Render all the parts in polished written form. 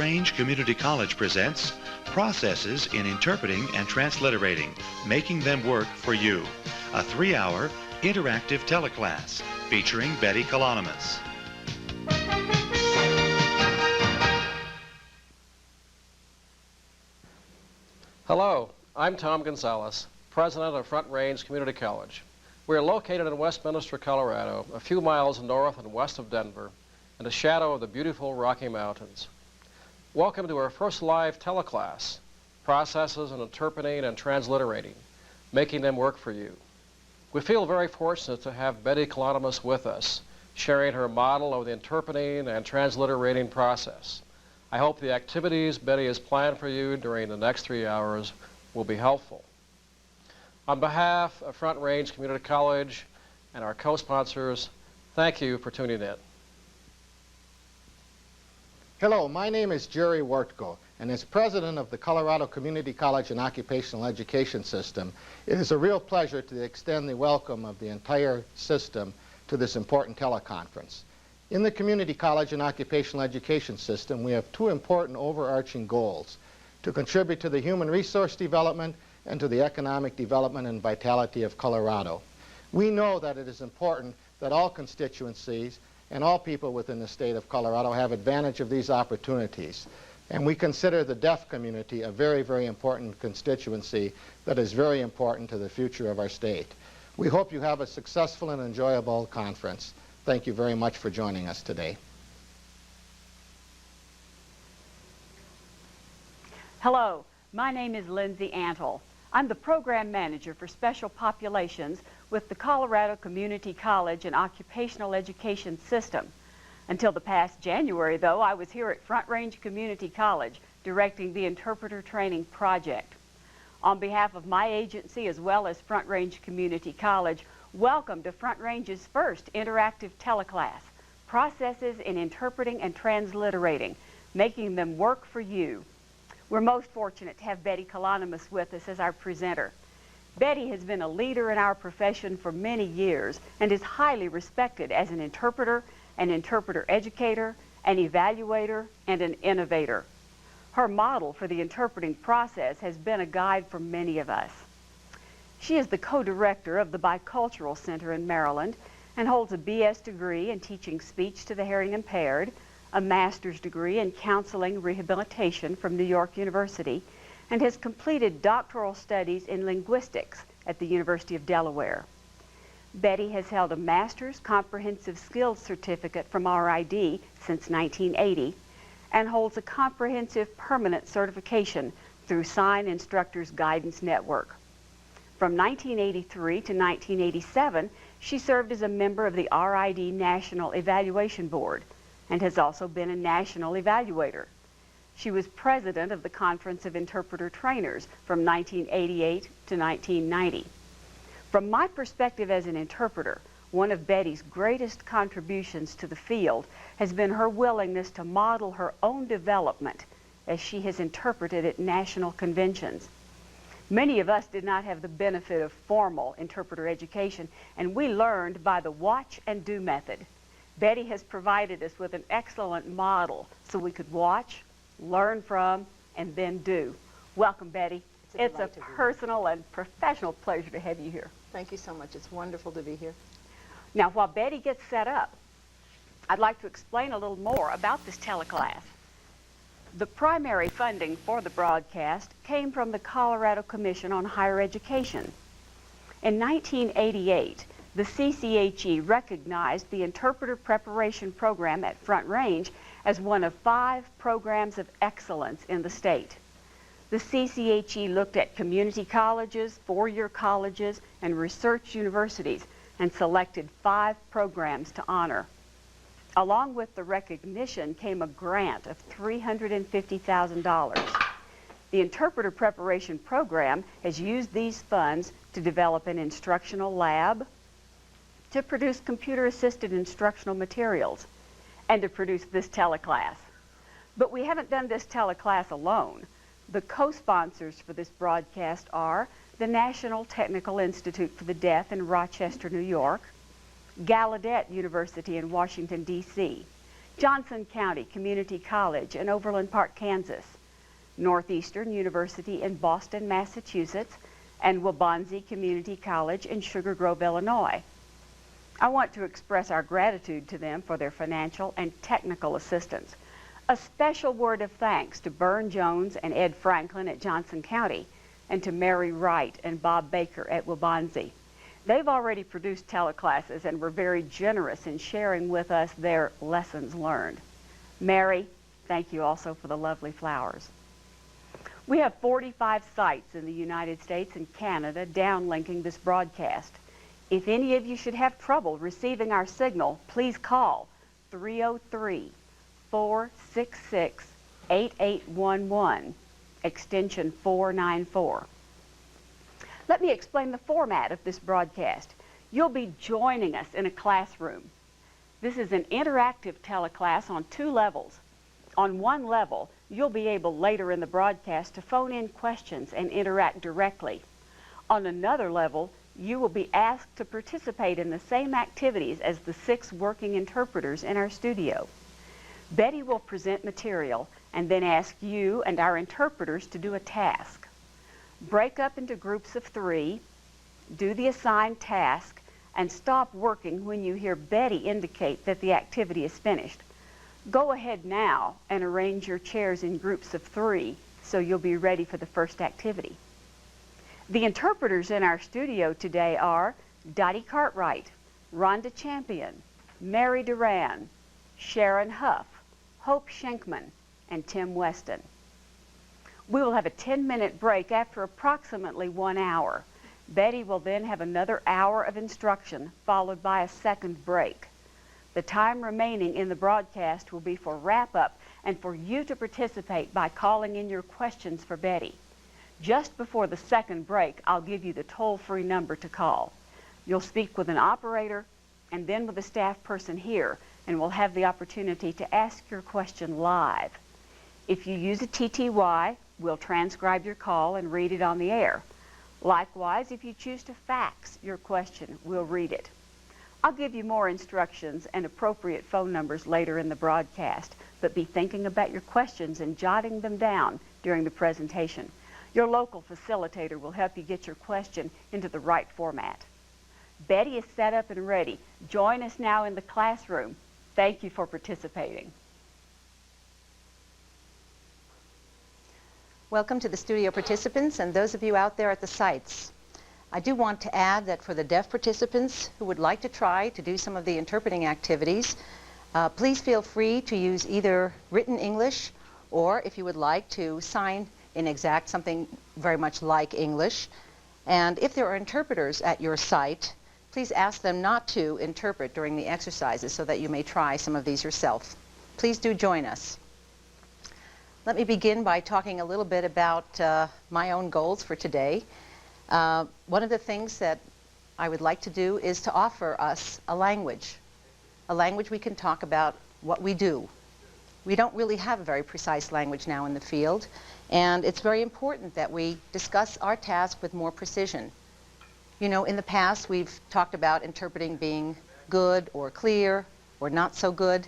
Range Community College presents Processes in Interpreting and Transliterating, Making Them Work for You, a 3-hour interactive teleclass featuring Betty Colonomos. Hello, I'm Tom Gonzalez, president of Front Range Community College. We are located in Westminster, Colorado, a few miles north and west of Denver, in the shadow of the beautiful Rocky Mountains. Welcome to our first live teleclass, Processes in Interpreting and Transliterating, Making Them Work for You. We feel very fortunate to have Betty Colonomos with us, sharing her model of the interpreting and transliterating process. I hope the activities Betty has planned for you during the next 3 hours will be helpful. On behalf of Front Range Community College and our co-sponsors, thank you for tuning in. Hello, my name is Jerry Wartko, and as president of the Colorado Community College and Occupational Education System, it is a real pleasure to extend the welcome of the entire system to this important teleconference. In the Community College and Occupational Education System, we have two important overarching goals: to contribute to the human resource development and to the economic development and vitality of Colorado. We know that it is important that all constituencies and all people within the state of Colorado have advantage of these opportunities. And we consider the deaf community a very, very important constituency that is very important to the future of our state. We hope you have a successful and enjoyable conference. Thank you very much for joining us today. Hello, my name is Lindsay Antle. I'm the program manager for special populations with the Colorado Community College and Occupational Education System. Until the past January, though, I was here at Front Range Community College directing the interpreter training project. On behalf of my agency as well as Front Range Community College, welcome to Front Range's first interactive teleclass, Processes in Interpreting and Transliterating, Making Them Work for You. We're most fortunate to have Betty Colonomos with us as our presenter. Betty has been a leader in our profession for many years and is highly respected as an interpreter educator, an evaluator, and an innovator. Her model for the interpreting process has been a guide for many of us. She is the co-director of the Bicultural Center in Maryland and holds a BS degree in teaching speech to the hearing impaired, a master's degree in counseling rehabilitation from New York University, and has completed doctoral studies in linguistics at the University of Delaware. Betty has held a master's comprehensive skills certificate from RID since 1980 and holds a comprehensive permanent certification through Sign Instructors Guidance Network. From 1983 to 1987, she served as a member of the RID National Evaluation Board and has also been a national evaluator. She was president of the Conference of Interpreter Trainers from 1988 to 1990. From my perspective as an interpreter, one of Betty's greatest contributions to the field has been her willingness to model her own development as she has interpreted at national conventions. Many of us did not have the benefit of formal interpreter education, and we learned by the watch and do method. Betty has provided us with an excellent model so we could watch, learn from, and then do. Welcome, Betty. It's a personal and professional pleasure to have you here. Thank you so much. It's wonderful to be here. Now, while Betty gets set up, I'd like to explain a little more about this teleclass. The primary funding for the broadcast came from the Colorado Commission on Higher Education. In 1988, the CCHE recognized the interpreter preparation program at Front Range as one of 5 programs of excellence in the state. The CCHE looked at community colleges, 4-year colleges, and research universities and selected 5 programs to honor. Along with the recognition came a grant of $350,000. The interpreter preparation program has used these funds to develop an instructional lab, to produce computer-assisted instructional materials, and to produce this teleclass. But we haven't done this teleclass alone. The co-sponsors for this broadcast are the National Technical Institute for the Deaf in Rochester, New York, Gallaudet University in Washington, D.C., Johnson County Community College in Overland Park, Kansas, Northeastern University in Boston, Massachusetts, and Waubonsee Community College in Sugar Grove, Illinois. I want to express our gratitude to them for their financial and technical assistance. A special word of thanks to Bern Jones and Ed Franklin at Johnson County, and to Mary Wright and Bob Baker at Waubonsee. They've already produced teleclasses and were very generous in sharing with us their lessons learned. Mary, thank you also for the lovely flowers. We have 45 sites in the United States and Canada downlinking this broadcast. If any of you should have trouble receiving our signal, please call 303-466-8811, extension 494. Let me explain the format of this broadcast. You'll be joining us in a classroom. This is an interactive teleclass on 2 levels. On one level, you'll be able later in the broadcast to phone in questions and interact directly. On another level, you will be asked to participate in the same activities as the 6 working interpreters in our studio. Betty will present material and then ask you and our interpreters to do a task. Break up into groups of 3, do the assigned task, and stop working when you hear Betty indicate that the activity is finished. Go ahead now and arrange your chairs in groups of 3 so you'll be ready for the first activity. The interpreters in our studio today are Dottie Cartwright, Rhonda Champion, Mary Duran, Sharon Huff, Hope Schenkman, and Tim Weston. We will have a 10-minute break after approximately 1 hour. Betty will then have another hour of instruction, followed by a second break. The time remaining in the broadcast will be for wrap-up and for you to participate by calling in your questions for Betty. Just before the second break, I'll give you the toll-free number to call. You'll speak with an operator and then with a staff person here, and we'll have the opportunity to ask your question live. If you use a TTY, we'll transcribe your call and read it on the air. Likewise, if you choose to fax your question, we'll read it. I'll give you more instructions and appropriate phone numbers later in the broadcast, but be thinking about your questions and jotting them down during the presentation. Your local facilitator will help you get your question into the right format. Betty is set up and ready. Join us now in the classroom. Thank you for participating. Welcome to the studio participants and those of you out there at the sites. I do want to add that for the deaf participants who would like to try to do some of the interpreting activities, please feel free to use either written English or, if you would like, to sign in exact something very much like English. And if there are interpreters at your site, please ask them not to interpret during the exercises so that you may try some of these yourself. Please do join us. Let me begin by talking a little bit about my own goals for today. One of the things that I would like to do is to offer us a language we can talk about what we do. We don't really have a very precise language now in the field, and it's very important that we discuss our task with more precision. You know, in the past we've talked about interpreting being good or clear or not so good.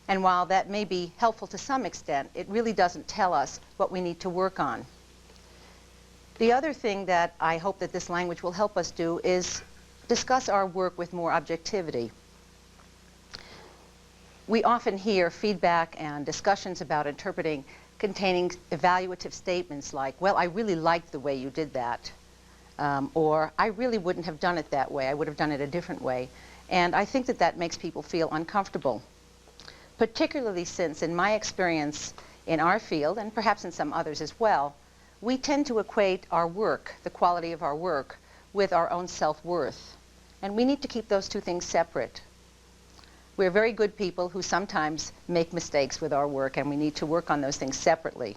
And while that may be helpful to some extent, it really doesn't tell us what we need to work on. The other thing that I hope that this language will help us do is discuss our work with more objectivity. We often hear feedback and discussions about interpreting containing evaluative statements like, well, I really liked the way you did that, or I really wouldn't have done it that way, I would have done it a different way. And I think that that makes people feel uncomfortable. Particularly since, in my experience in our field, and perhaps in some others as well, we tend to equate our work, the quality of our work, with our own self-worth. And we need to keep those two things separate. We're very good people who sometimes make mistakes with our work, and we need to work on those things separately.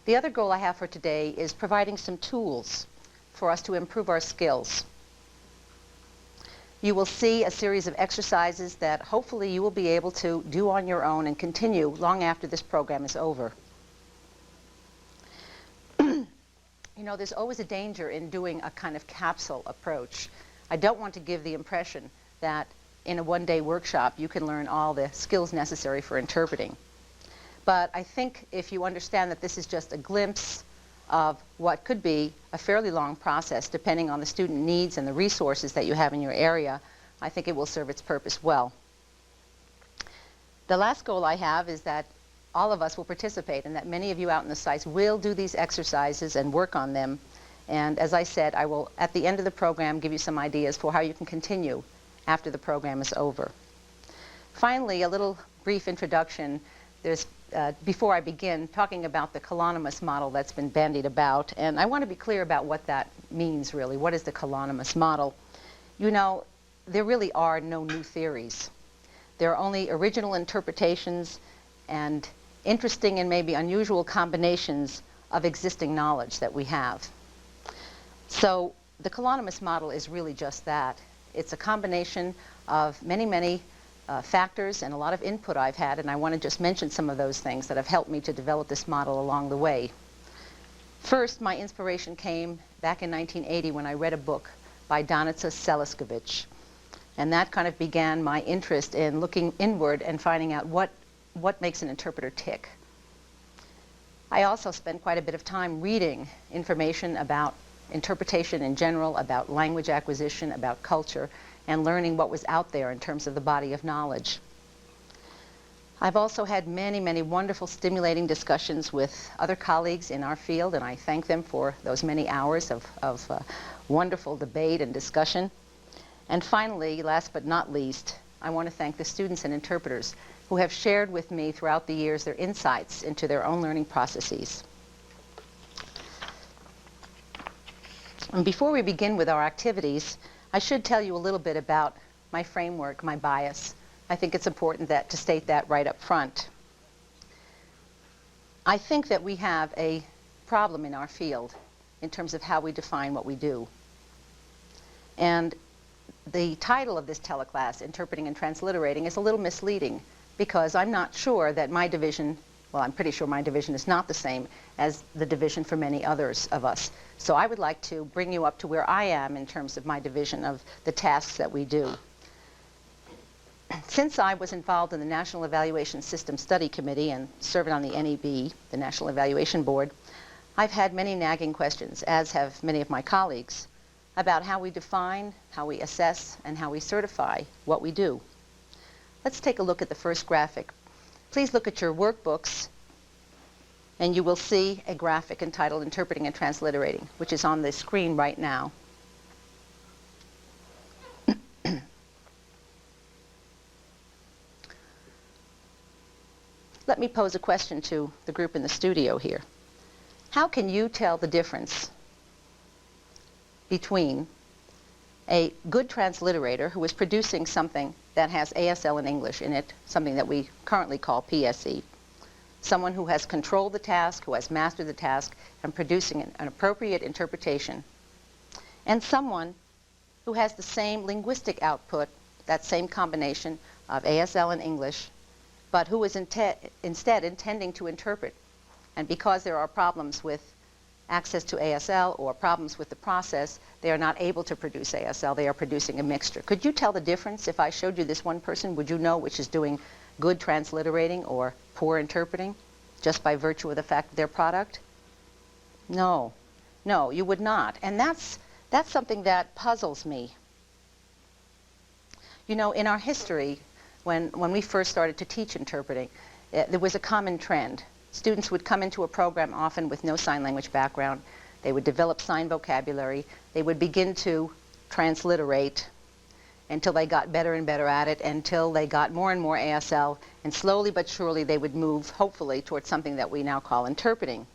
The other goal I have for today is providing some tools for us to improve our skills. You will see a series of exercises that hopefully you will be able to do on your own and continue long after this program is over. You know, there's always a danger in doing a kind of capsule approach. I don't want to give the impression that in a one-day workshop you can learn all the skills necessary for interpreting. But I think if you understand that this is just a glimpse of what could be a fairly long process depending on the student needs and the resources that you have in your area, I think it will serve its purpose well. The last goal I have is that all of us will participate and that many of you out in the sites will do these exercises and work on them. And as I said, I will, at the end of the program, give you some ideas for how you can continue after the program is over. Finally, a little brief introduction. Before I begin, talking about the Colonomos model that's been bandied about, and I want to be clear about what that means really. What is the Colonomos model? You know, there really are no new theories. There are only original interpretations and interesting and maybe unusual combinations of existing knowledge that we have. So the Colonomos model is really just that. It's a combination of many factors and a lot of input I've had, and I want to just mention some of those things that have helped me to develop this model along the way. First, my inspiration came back in 1980 when I read a book by Danica Selekovitch, and that kind of began my interest in looking inward and finding out what makes an interpreter tick. I also spent quite a bit of time reading information about interpretation in general, about language acquisition, about culture, and learning what was out there in terms of the body of knowledge. I've also had many wonderful, stimulating discussions with other colleagues in our field, and I thank them for those many hours of wonderful debate and discussion. And finally, last but not least, I want to thank the students and interpreters who have shared with me throughout the years their insights into their own learning processes. And before we begin with our activities, I should tell you a little bit about my framework, my bias. I think it's important to state that right up front. I think that we have a problem in our field in terms of how we define what we do. And the title of this teleclass, Interpreting and Transliterating, is a little misleading because I'm not sure that my division, well, I'm pretty sure my division is not the same as the division for many others of us. So I would like to bring you up to where I am in terms of my division of the tasks that we do. Since I was involved in the National Evaluation System Study Committee and served on the NEB, the National Evaluation Board, I've had many nagging questions, as have many of my colleagues, about how we define, how we assess, and how we certify what we do. Let's take a look at the first graphic. Please look at your workbooks, and you will see a graphic entitled Interpreting and Transliterating, which is on the screen right now. Let me pose a question to the group in the studio here. How can you tell the difference between a good transliterator who is producing something that has ASL in English in it, something that we currently call PSE, someone who has controlled the task, who has mastered the task, and producing an appropriate interpretation, and someone who has the same linguistic output, that same combination of ASL and English, but who is instead intending to interpret. And because there are problems with access to ASL or problems with the process, they are not able to produce ASL. They are producing a mixture. Could you tell the difference? If I showed you this one person, would you know which is doing good transliterating or poor interpreting just by virtue of the fact of their product? No, you would not. And that's something that puzzles me. You know, in our history, when we first started to teach interpreting, there was a common trend. Students would come into a program often with no sign language background. They would develop sign vocabulary. They would begin to transliterate until they got better and better at it, until they got more and more ASL, and slowly but surely they would move, hopefully, towards something that we now call interpreting.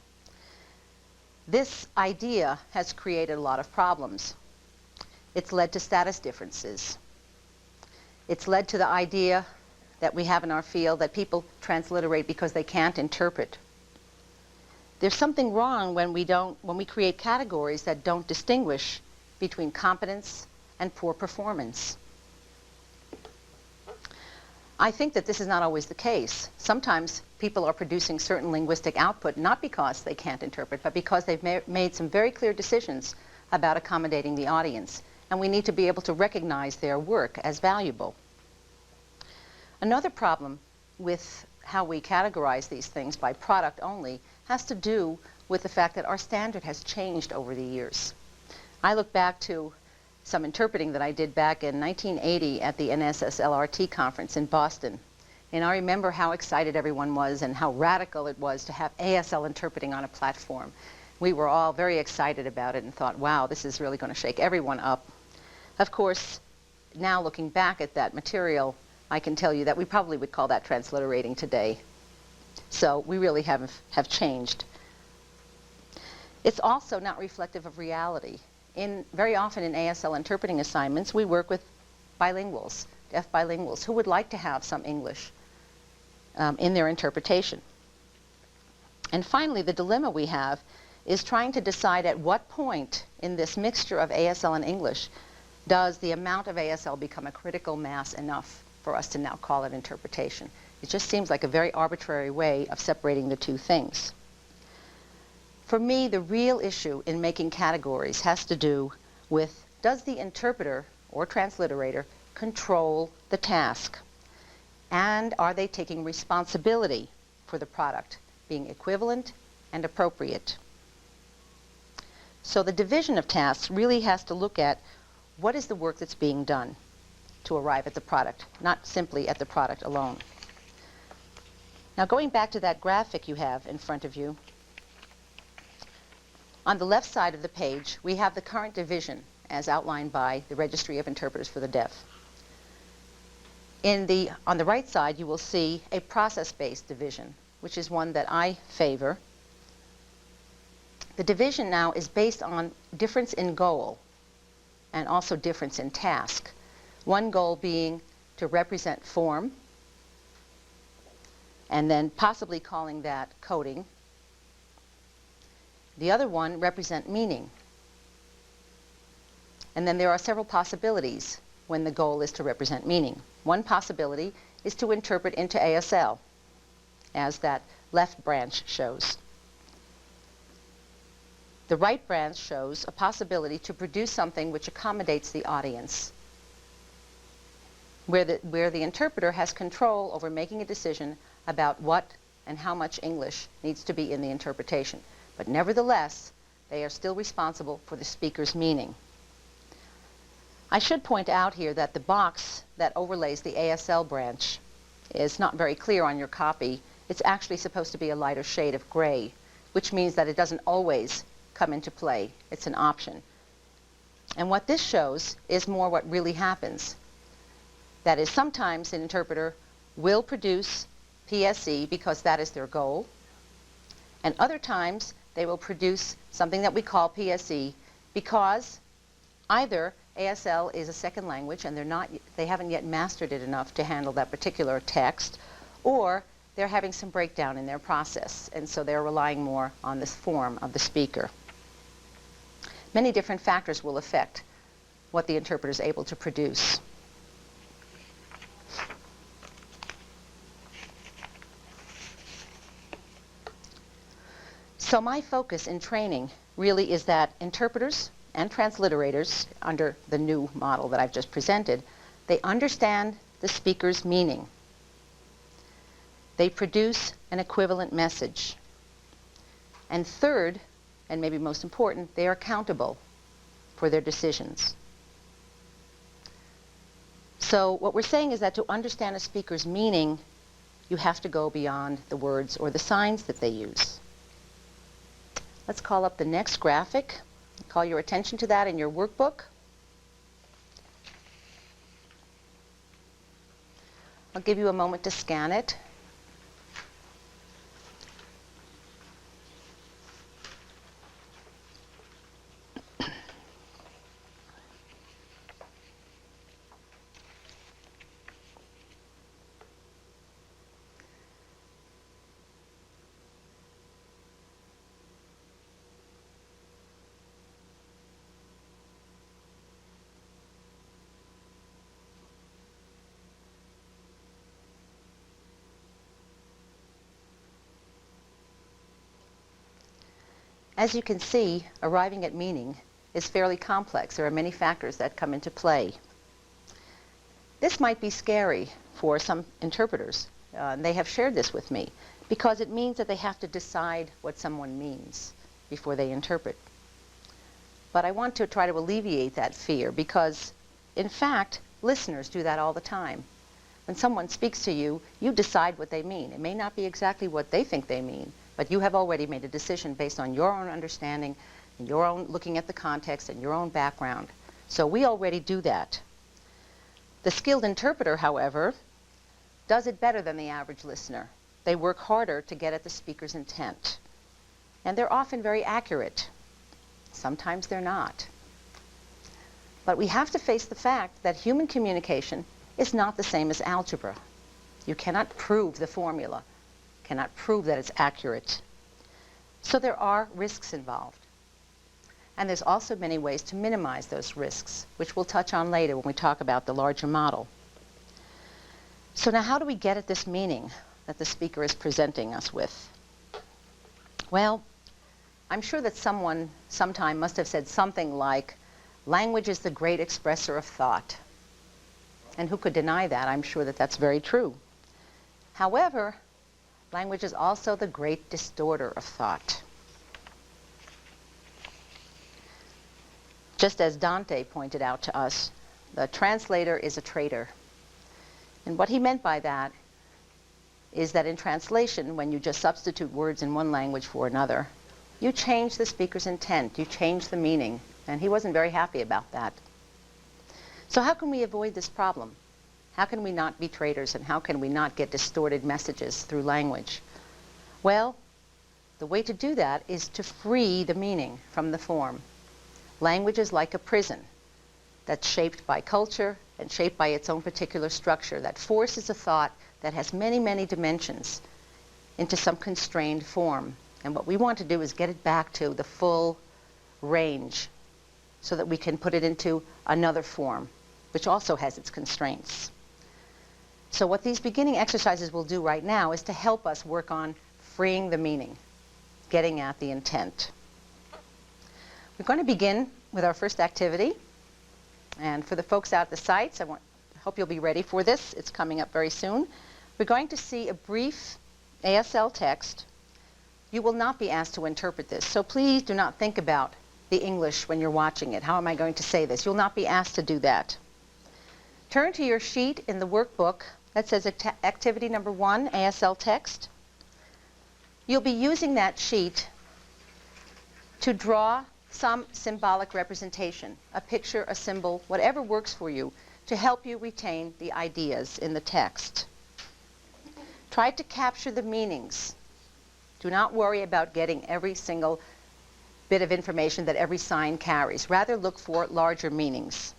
This idea has created a lot of problems. It's led to status differences. It's led to the idea that we have in our field that people transliterate because they can't interpret. There's something wrong when we create categories that don't distinguish between competence and poor performance. I think that this is not always the case. Sometimes people are producing certain linguistic output not because they can't interpret, but because they've made some very clear decisions about accommodating the audience. And we need to be able to recognize their work as valuable. Another problem with how we categorize these things by product only has to do with the fact that our standard has changed over the years. I look back to some interpreting that I did back in 1980 at the NSSLRT conference in Boston. And I remember how excited everyone was and how radical it was to have ASL interpreting on a platform. We were all very excited about it and thought, wow, this is really going to shake everyone up. Of course, now looking back at that material, I can tell you that we probably would call that transliterating today. So we really have changed. It's also not reflective of reality. Very often in ASL interpreting assignments, we work with bilinguals, deaf bilinguals, who would like to have some English in their interpretation. And finally, the dilemma we have is trying to decide at what point in this mixture of ASL and English does the amount of ASL become a critical mass enough for us to now call it interpretation. It just seems like a very arbitrary way of separating the two things. For me, the real issue in making categories has to do with, does the interpreter or transliterator control the task? And are they taking responsibility for the product being equivalent and appropriate? So the division of tasks really has to look at what is the work that's being done to arrive at the product, not simply at the product alone. Now, going back to that graphic you have in front of you, on the left side of the page, we have the current division as outlined by the Registry of Interpreters for the Deaf. On the right side, you will see a process-based division, which is one that I favor. The division now is based on difference in goal and also difference in task. One goal being to represent form, and then possibly calling that coding. The other one represent meaning. And then there are several possibilities when the goal is to represent meaning. One possibility is to interpret into ASL, as that left branch shows. The right branch shows a possibility to produce something which accommodates the audience, where the interpreter has control over making a decision about what and how much English needs to be in the interpretation. But nevertheless, they are still responsible for the speaker's meaning. I should point out here that the box that overlays the ASL branch is not very clear on your copy. It's actually supposed to be a lighter shade of gray, which means that it doesn't always come into play. It's an option. And what this shows is more what really happens. That is, sometimes an interpreter will produce PSE because that is their goal, and other times they will produce something that we call PSE because either ASL is a second language and they haven't yet mastered it enough to handle that particular text, or they're having some breakdown in their process, and so they're relying more on this form of the speaker. Many different factors will affect what the interpreter is able to produce. So my focus in training really is that interpreters and transliterators, under the new model that I've just presented, they understand the speaker's meaning. They produce an equivalent message. And third, and maybe most important, they are accountable for their decisions. So what we're saying is that to understand a speaker's meaning, you have to go beyond the words or the signs that they use. Let's call up the next graphic. Call your attention to that in your workbook. I'll give you a moment to scan it. As you can see, arriving at meaning is fairly complex. There are many factors that come into play. This might be scary for some interpreters. And they have shared this with me because it means that they have to decide what someone means before they interpret. But I want to try to alleviate that fear because, in fact, listeners do that all the time. When someone speaks to you, you decide what they mean. It may not be exactly what they think they mean, but you have already made a decision based on your own understanding, and your own looking at the context and your own background. So we already do that. The skilled interpreter, however, does it better than the average listener. They work harder to get at the speaker's intent. And they're often very accurate. Sometimes they're not. But we have to face the fact that human communication is not the same as algebra. You cannot prove the formula, cannot prove that it's accurate. So there are risks involved. And there's also many ways to minimize those risks, which we'll touch on later when we talk about the larger model. So now how do we get at this meaning that the speaker is presenting us with? Well, I'm sure that someone sometime must have said something like, language is the great expresser of thought. And who could deny that? I'm sure that that's very true. However, language is also the great distorter of thought. Just as Dante pointed out to us, the translator is a traitor. And what he meant by that is that in translation, when you just substitute words in one language for another, you change the speaker's intent, you change the meaning, and he wasn't very happy about that. So how can we avoid this problem? How can we not be traitors, and how can we not get distorted messages through language? Well, the way to do that is to free the meaning from the form. Language is like a prison that's shaped by culture and shaped by its own particular structure that forces a thought that has many, many dimensions into some constrained form. And what we want to do is get it back to the full range so that we can put it into another form, which also has its constraints. So what these beginning exercises will do right now is to help us work on freeing the meaning, getting at the intent. We're going to begin with our first activity. And for the folks out at the sites, I hope you'll be ready for this. It's coming up very soon. We're going to see a brief ASL text. You will not be asked to interpret this, so please do not think about the English when you're watching it. How am I going to say this? You'll not be asked to do that. Turn to your sheet in the workbook that says Activity Number 1, ASL Text. You'll be using that sheet to draw some symbolic representation, a picture, a symbol, whatever works for you, to help you retain the ideas in the text. Try to capture the meanings. Do not worry about getting every single bit of information that every sign carries. Rather, look for larger meanings.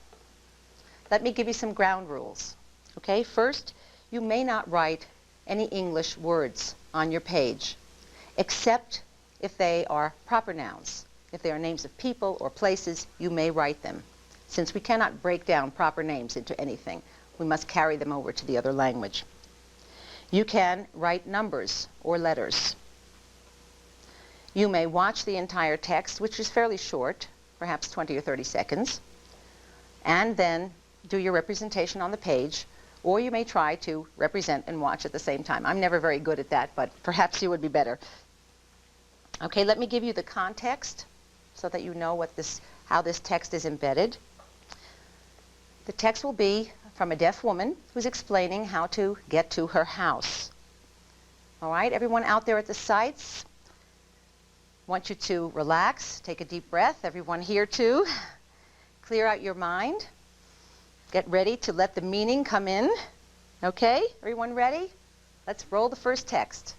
Let me give you some ground rules. Okay, first, you may not write any English words on your page, except if they are proper nouns. If they are names of people or places, you may write them. Since we cannot break down proper names into anything, we must carry them over to the other language. You can write numbers or letters. You may watch the entire text, which is fairly short, perhaps 20 or 30 seconds, and then do your representation on the page, or you may try to represent and watch at the same time. I'm never very good at that, but perhaps you would be better. Okay, let me give you the context so that you know how this text is embedded. The text will be from a deaf woman who's explaining how to get to her house. All right, everyone out there at the sites, I want you to relax, take a deep breath. Everyone here too. Clear out your mind. Get ready to let the meaning come in. Okay, everyone ready? Let's roll the first text.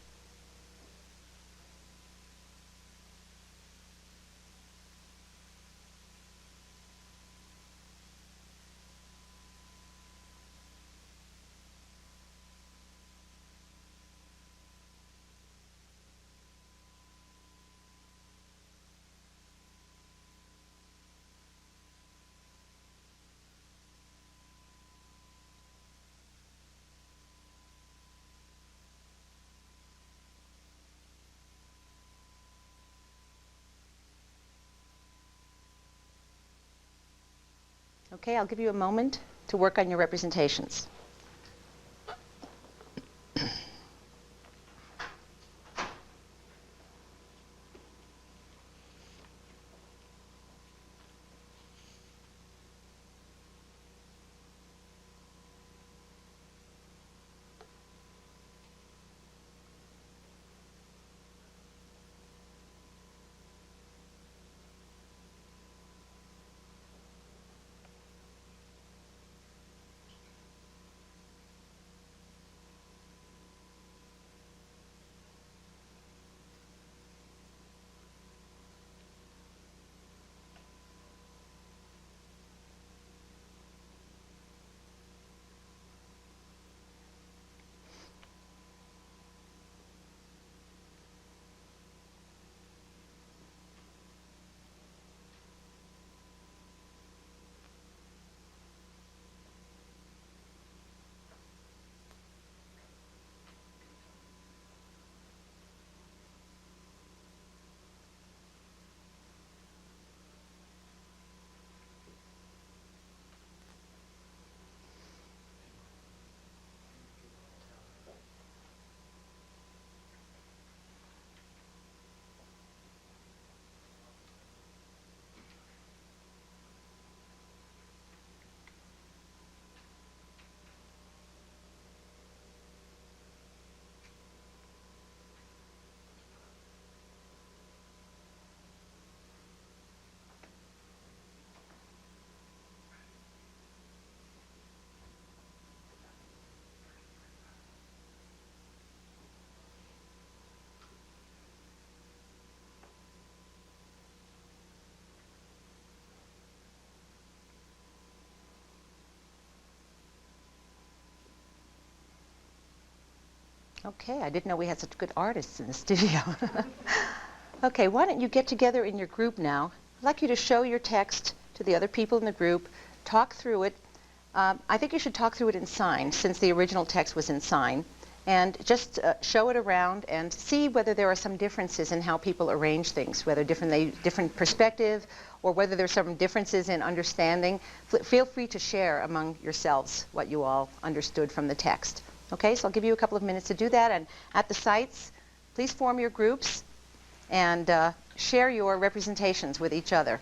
Okay, I'll give you a moment to work on your representations. Okay, I didn't know we had such good artists in the studio. Okay, why don't you get together in your group now? I'd like you to show your text to the other people in the group, talk through it. I think you should talk through it in sign, since the original text was in sign, and just show it around and see whether there are some differences in how people arrange things, whether different perspective, or whether there's some differences in understanding. Feel free to share among yourselves what you all understood from the text. Okay, so I'll give you a couple of minutes to do that, and at the sites, please form your groups and share your representations with each other.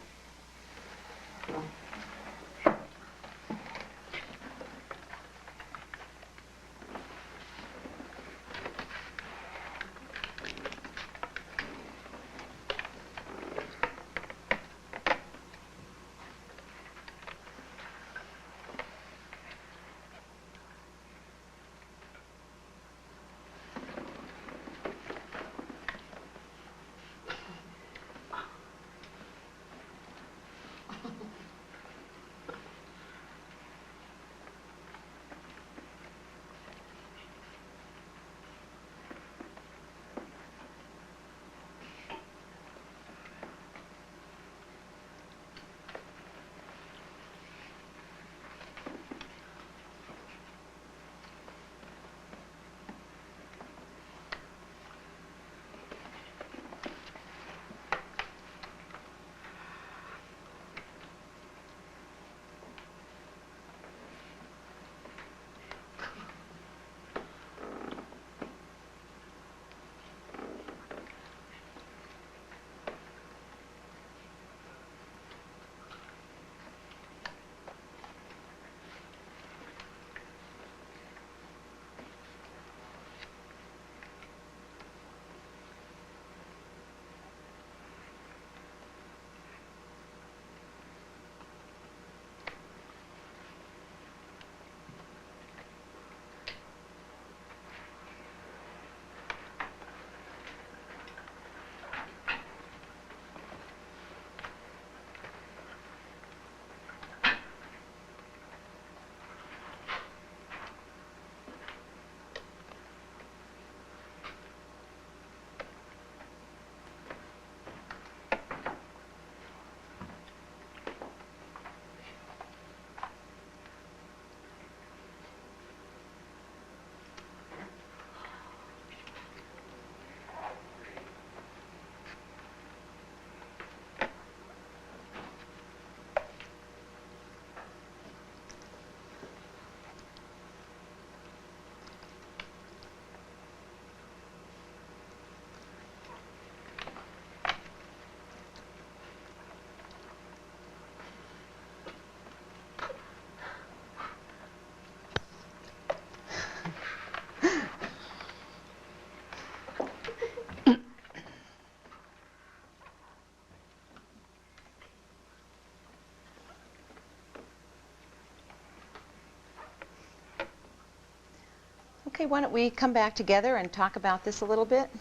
Okay, why don't we come back together and talk about this a little bit?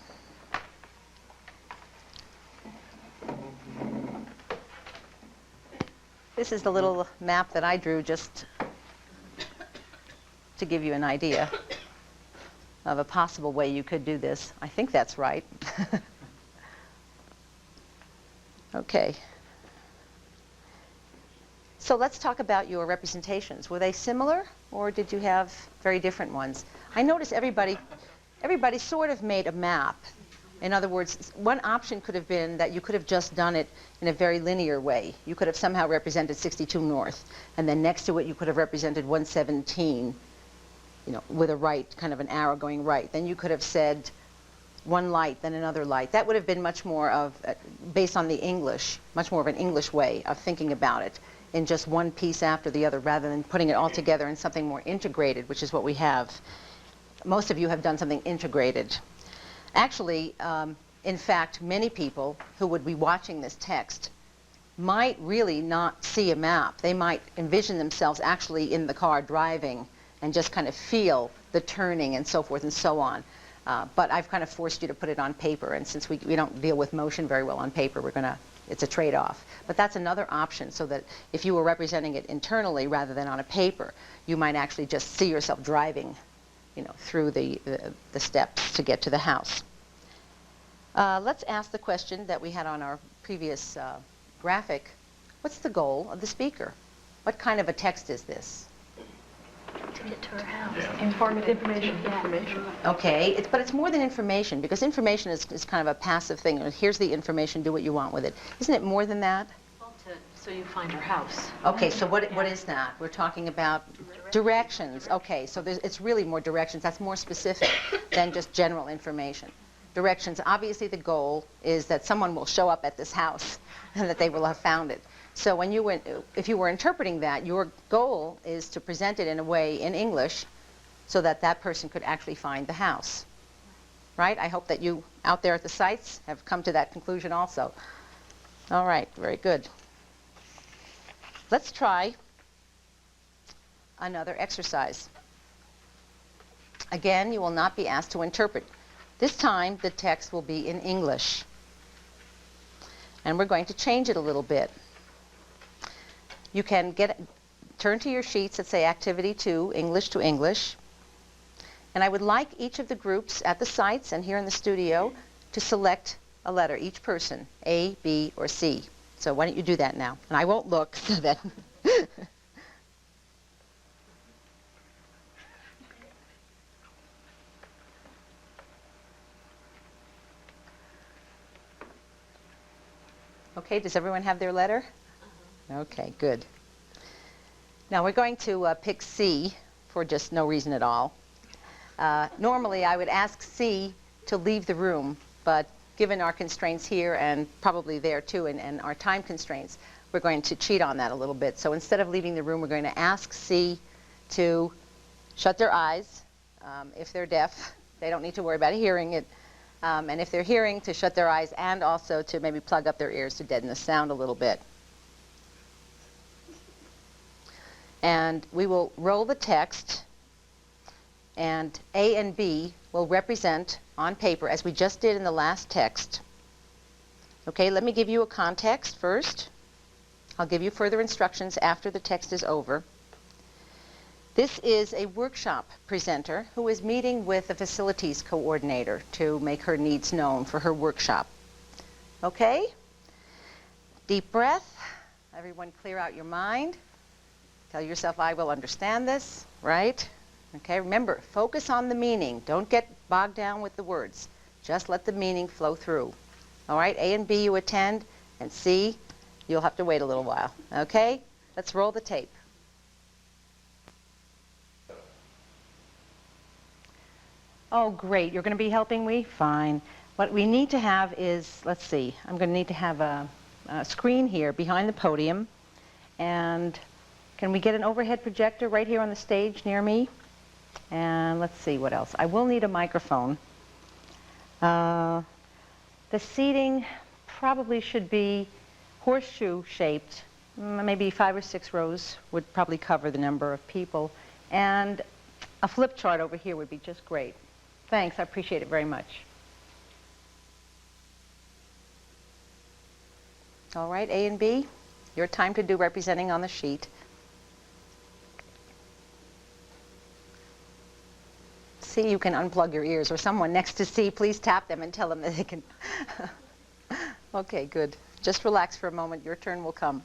This is the little map that I drew just to give you an idea of a possible way you could do this. I think that's right. Okay. So let's talk about your representations. Were they similar, or did you have very different ones? I noticed everybody sort of made a map. In other words, one option could have been that you could have just done it in a very linear way. You could have somehow represented 62 North, and then next to it you could have represented 117, you know, with a right, kind of an arrow going right. Then you could have said one light, then another light. That would have been much more of, based on the English, much more of an English way of thinking about it, in just one piece after the other, rather than putting it all together in something more integrated, which is what we have. Most of you have done something integrated. Actually, in fact, many people who would be watching this text might really not see a map. They might envision themselves actually in the car driving and just kind of feel the turning and so forth and so on. But I've kind of forced you to put it on paper, and since we don't deal with motion very well on paper, it's a trade-off. But that's another option, so that if you were representing it internally rather than on a paper, you might actually just see yourself driving, through the steps to get to the house. Let's ask the question that we had on our previous graphic. What's the goal of the speaker? What kind of a text is this? To get to her house. Yeah. Informative information. Okay, but it's more than information, because information is kind of a passive thing. Here's the information, do what you want with it. Isn't it more than that? Well, so you find her house. Okay, so what is that? We're talking about directions. Okay, so it's really more directions. That's more specific than just general information. Directions, obviously the goal is that someone will show up at this house and that they will have found it. So when if you were interpreting that, your goal is to present it in a way in English so that that person could actually find the house. Right? I hope that you out there at the sites have come to that conclusion also. All right, very good. Let's try another exercise. Again, you will not be asked to interpret. This time, the text will be in English. And we're going to change it a little bit. You can turn to your sheets that say Activity 2, English to English. And I would like each of the groups at the sites and here in the studio to select a letter, each person, A, B, or C. So why don't you do that now? And I won't look so that... Okay, does everyone have their letter? Okay, good. Now we're going to pick C for just no reason at all. Normally I would ask C to leave the room, but given our constraints here and probably there too, and our time constraints, we're going to cheat on that a little bit. So instead of leaving the room, we're going to ask C to shut their eyes. If they're deaf, they don't need to worry about hearing it. And if they're hearing, to shut their eyes and also to maybe plug up their ears to deaden the sound a little bit. And we will roll the text, and A and B will represent on paper, as we just did in the last text. Okay, let me give you a context first. I'll give you further instructions after the text is over. This is a workshop presenter who is meeting with a facilities coordinator to make her needs known for her workshop. Okay? Deep breath. Everyone clear out your mind. Tell yourself, I will understand this, right? Okay, remember, focus on the meaning. Don't get bogged down with the words. Just let the meaning flow through. All right, A and B you attend, and C, you'll have to wait a little while. Okay? Let's roll the tape. Oh, great. You're going to be helping me? Fine. What we need to have is, let's see, I'm going to need to have a screen here behind the podium. And can we get an overhead projector right here on the stage near me? And let's see what else. I will need a microphone. The seating probably should be horseshoe-shaped. Maybe 5 or 6 rows would probably cover the number of people. And a flip chart over here would be just great. Thanks, I appreciate it very much. All right, A and B, your time to do representing on the sheet. C, you can unplug your ears, or someone next to C, please tap them and tell them that they can. Okay, good. Just relax for a moment. Your turn will come.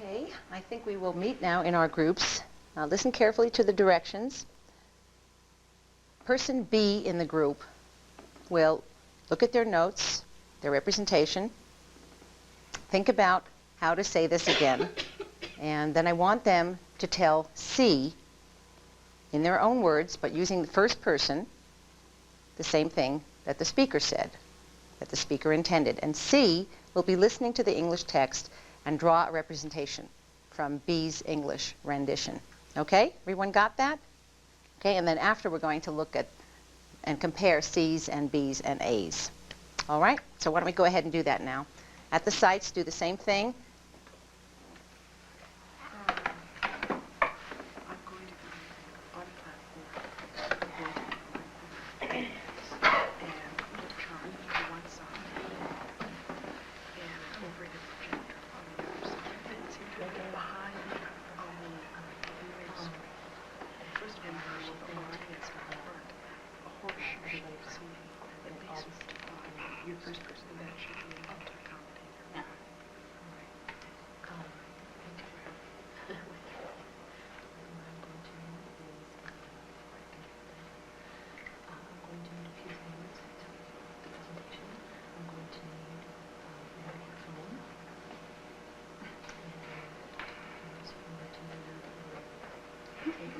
Okay, I think we will meet now in our groups. Now listen carefully to the directions. Person B in the group will look at their notes, their representation, think about how to say this again, and then I want them to tell C in their own words, but using the first person, the same thing that the speaker said, that the speaker intended. And C will be listening to the English text and draw a representation from B's English rendition. Okay? Everyone got that? Okay, and then after we're going to look at and compare C's and B's and A's. All right? So why don't we go ahead and do that now. At the sites, do the same thing.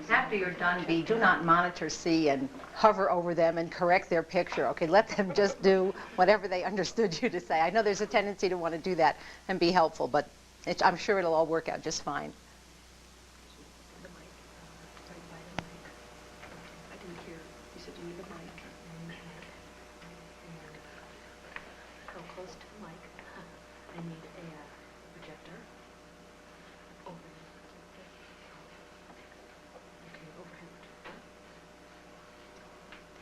After you're done, B, do not monitor C and hover over them and correct their picture. Okay, let them just do whatever they understood you to say. I know there's a tendency to want to do that and be helpful, but I'm sure it'll all work out just fine. I didn't hear. You said you need the mic. Go close to the mic. I need a projector. Overhead. Okay, overhead projector.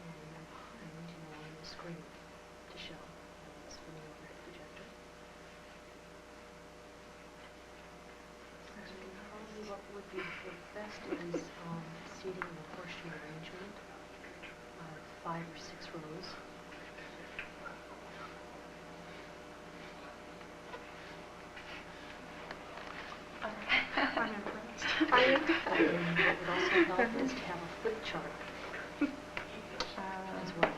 And then behind, you know, on the screen to show. It's from the overhead projector. Probably what would be the best is seating in a horseshoe arrangement of 5 or 6 rows. What would also help is to have a flip chart as well.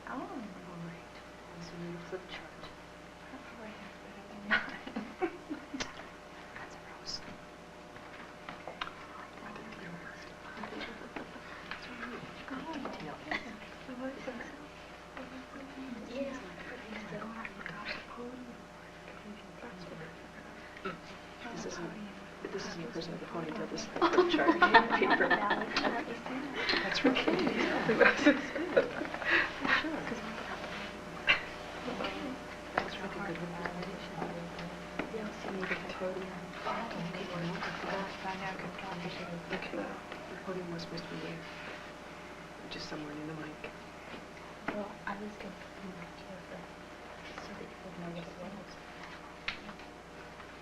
Oh, all right. So you need a flip chart. That's a rose. This isn't your person with the ponytail, this is the flip chart paper. That's right. That's really good representation. Yeah, so you get the podium. Okay, the podium was supposed to be there, just somewhere near the mic. Well, I was going to put my chair so that you would know what it was.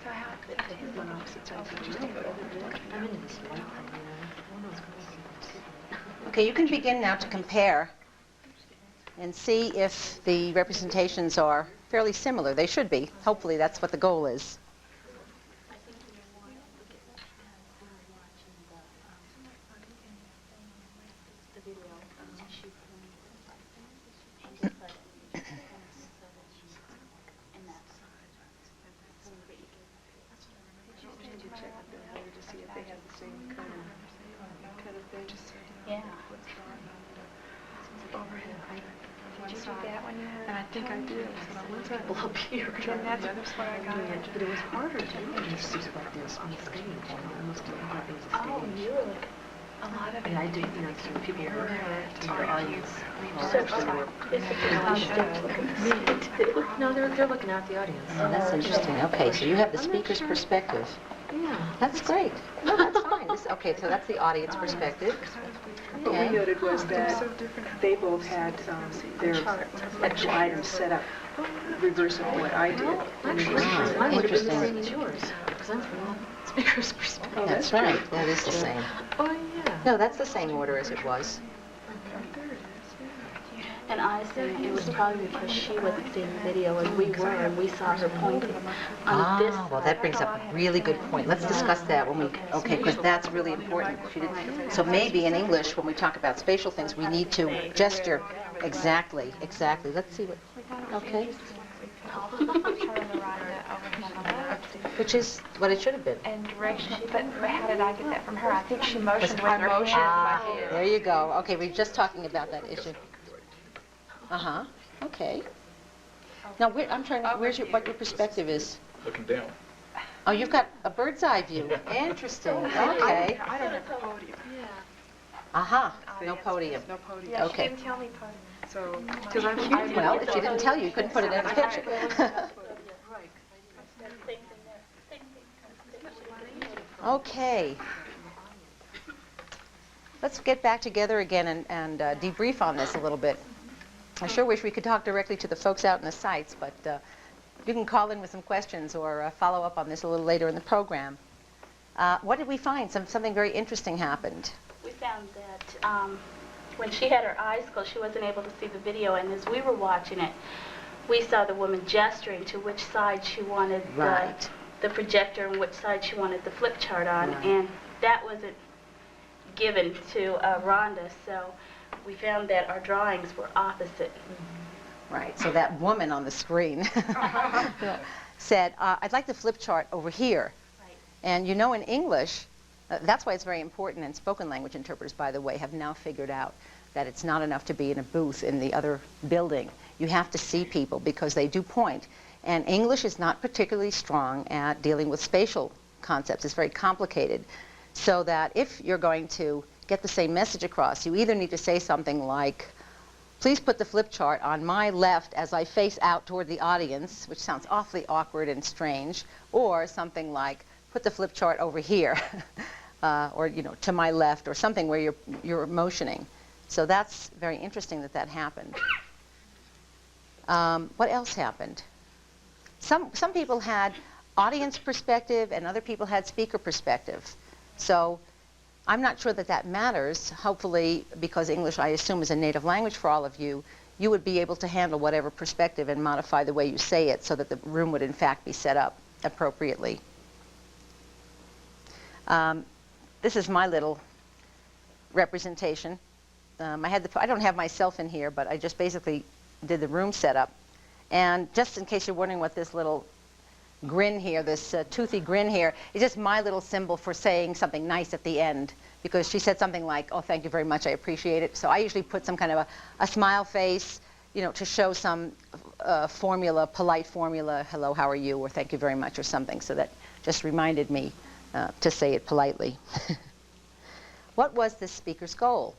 So how On opposite sides, so just I'm into this white thing, you know. No, it's going. Okay, you can begin now to compare and see if the representations are fairly similar. They should be. Hopefully that's what the goal is. Yeah. And I think I did. So I went up here. And that's what I got. But it was harder to do. Just about this on the stage. Almost Oh, you were like a lot of it. And I did, you know, so people were to the audience. No, they're looking out the audience. Oh, that's interesting. Okay, so you have the speaker's perspective. Yeah. That's great. No, that's fine. Okay, so that's the audience perspective. What we noted was that they both had their actual items set up reverse of what I did. Mine would have been the Interesting. same as yours, because I'm from the speaker's perspective. That's right. That is the same. Oh, No, that's the same order as it was. And honestly, it was probably because she wasn't seeing the video and we were, and we saw her pointing on this Well, that brings up a really good point. Let's discuss that when we, okay, because that's really important. So maybe in English, when we talk about spatial things, we need to gesture exactly. Let's see what, okay. Which is what it should have been. And direction, but how did I get that from her? I think she motioned with her hand. There you go. Okay, we're just talking about that issue. Okay. Now, I'm trying to, what your perspective is? Looking down. Oh, you've got a bird's eye view. Interesting. Okay. I don't have a podium. No podium. No podium. Yeah, Okay. she didn't tell me podium. So, because I'm Well, if she didn't tell you, you couldn't put it in the picture. Okay. Let's get back together again and debrief on this a little bit. I sure wish we could talk directly to the folks out in the sites, but you can call in with some questions or follow up on this a little later in the program. What did we find? Something very interesting happened. We found that when she had her eyes closed, she wasn't able to see the video, and as we were watching it, we saw the woman gesturing to which side she wanted the projector and which side she wanted the flip chart on, and that wasn't given to Rhonda, so we found that our drawings were opposite. Right, so that woman on the screen said, I'd like the flip chart over here. Right. And you know, in English, that's why it's very important, and spoken language interpreters, by the way, have now figured out that it's not enough to be in a booth in the other building. You have to see people because they do point. And English is not particularly strong at dealing with spatial concepts. It's very complicated. So that if you're going to get the same message across, you either need to say something like, please put the flip chart on my left as I face out toward the audience, which sounds awfully awkward and strange, or something like, put the flip chart over here, or to my left, or something where you're motioning. So that's very interesting that happened. What else happened? Some people had audience perspective and other people had speaker perspective. So I'm not sure that matters. Hopefully, because English, I assume, is a native language for all of you, you would be able to handle whatever perspective and modify the way you say it so that the room would in fact be set up appropriately. This is my little representation. I don't have myself in here, but I just basically did the room setup. And just in case you're wondering what this little grin here, this toothy grin here, is just my little symbol for saying something nice at the end. Because she said something like, oh, thank you very much, I appreciate it. So I usually put some kind of a smile face, to show some formula, polite formula, hello, how are you, or thank you very much, or something. So that just reminded me to say it politely. What was this speaker's goal?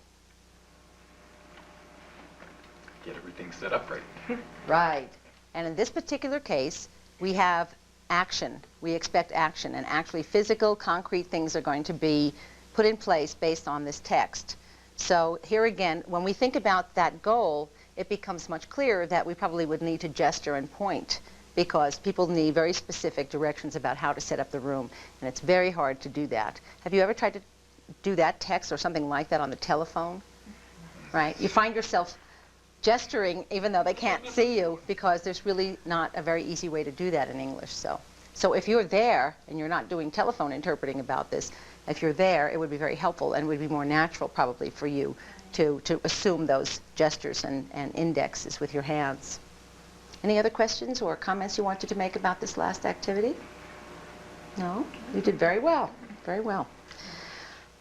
Get everything set up right. Right. And in this particular case, we have action. We expect action. And actually physical, concrete things are going to be put in place based on this text. So here again, when we think about that goal, it becomes much clearer that we probably would need to gesture and point because people need very specific directions about how to set up the room. And it's very hard to do that. Have you ever tried to do that text or something like that on the telephone? Right? You find yourself gesturing even though they can't see you because there's really not a very easy way to do that in English. So if you're there and you're not doing telephone interpreting about this, if you're there, it would be very helpful and would be more natural probably for you to assume those gestures and indexes with your hands. Any other questions or comments you wanted to make about this last activity? No? You did very well. Very well.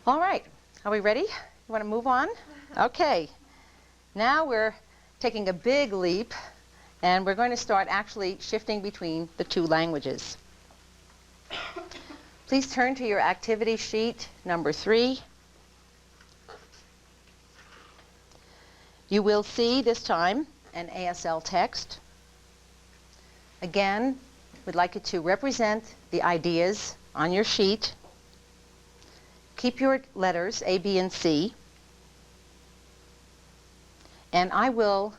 All right. Are we ready? You want to move on? Okay. Now we're taking a big leap, and we're going to start actually shifting between the two languages. Please turn to your activity sheet number 3. You will see this time an ASL text. Again, we'd like you to represent the ideas on your sheet. Keep your letters A, B, and C. And I will,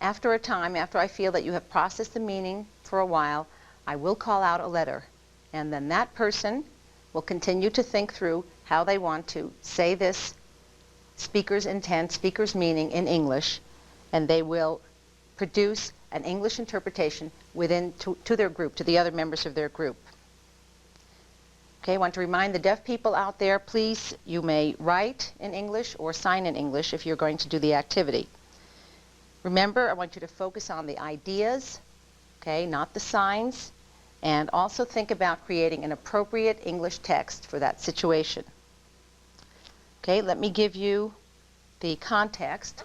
after a time, after I feel that you have processed the meaning for a while, I will call out a letter. And then that person will continue to think through how they want to say this speaker's intent, speaker's meaning in English, and they will produce an English interpretation to their group, to the other members of their group. Okay, I want to remind the deaf people out there, please, you may write in English or sign in English if you're going to do the activity. Remember, I want you to focus on the ideas, okay, not the signs, and also think about creating an appropriate English text for that situation. Okay, let me give you the context.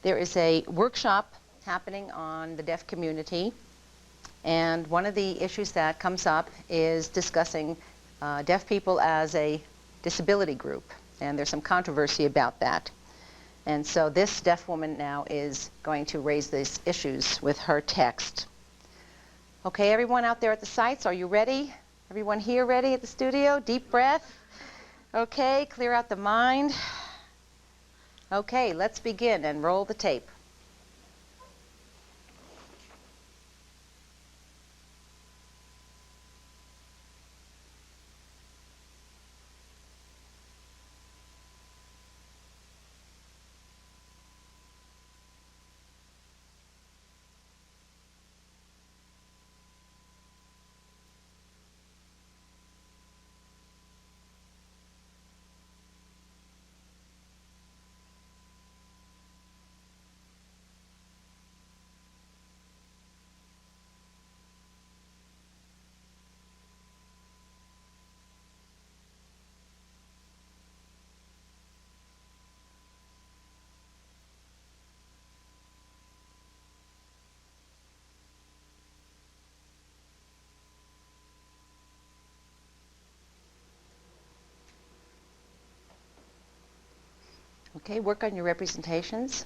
There is a workshop happening on the deaf community, and one of the issues that comes up is discussing deaf people as a disability group, and there's some controversy about that. And so this deaf woman now is going to raise these issues with her text. Okay, everyone out there at the sites, are you ready? Everyone here ready at the studio? Deep breath. Okay, clear out the mind. Okay, let's begin and roll the tape. Okay, work on your representations.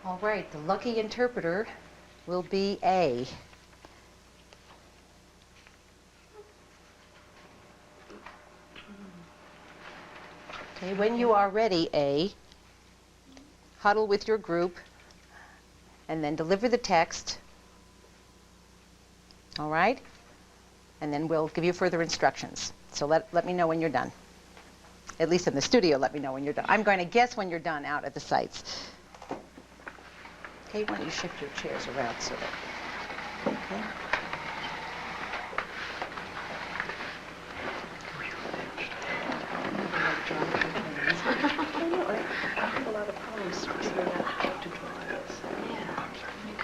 All right, the lucky interpreter will be A. Okay, when you are ready, A, huddle with your group and then deliver the text. All right? and then we'll give you further instructions. So let me know when you're done. At least in the studio, let me know when you're done. I'm going to guess when you're done out at the sites. Okay, why don't you shift your chairs around so that... Okay. I have a lot of problems figuring out how to draw this.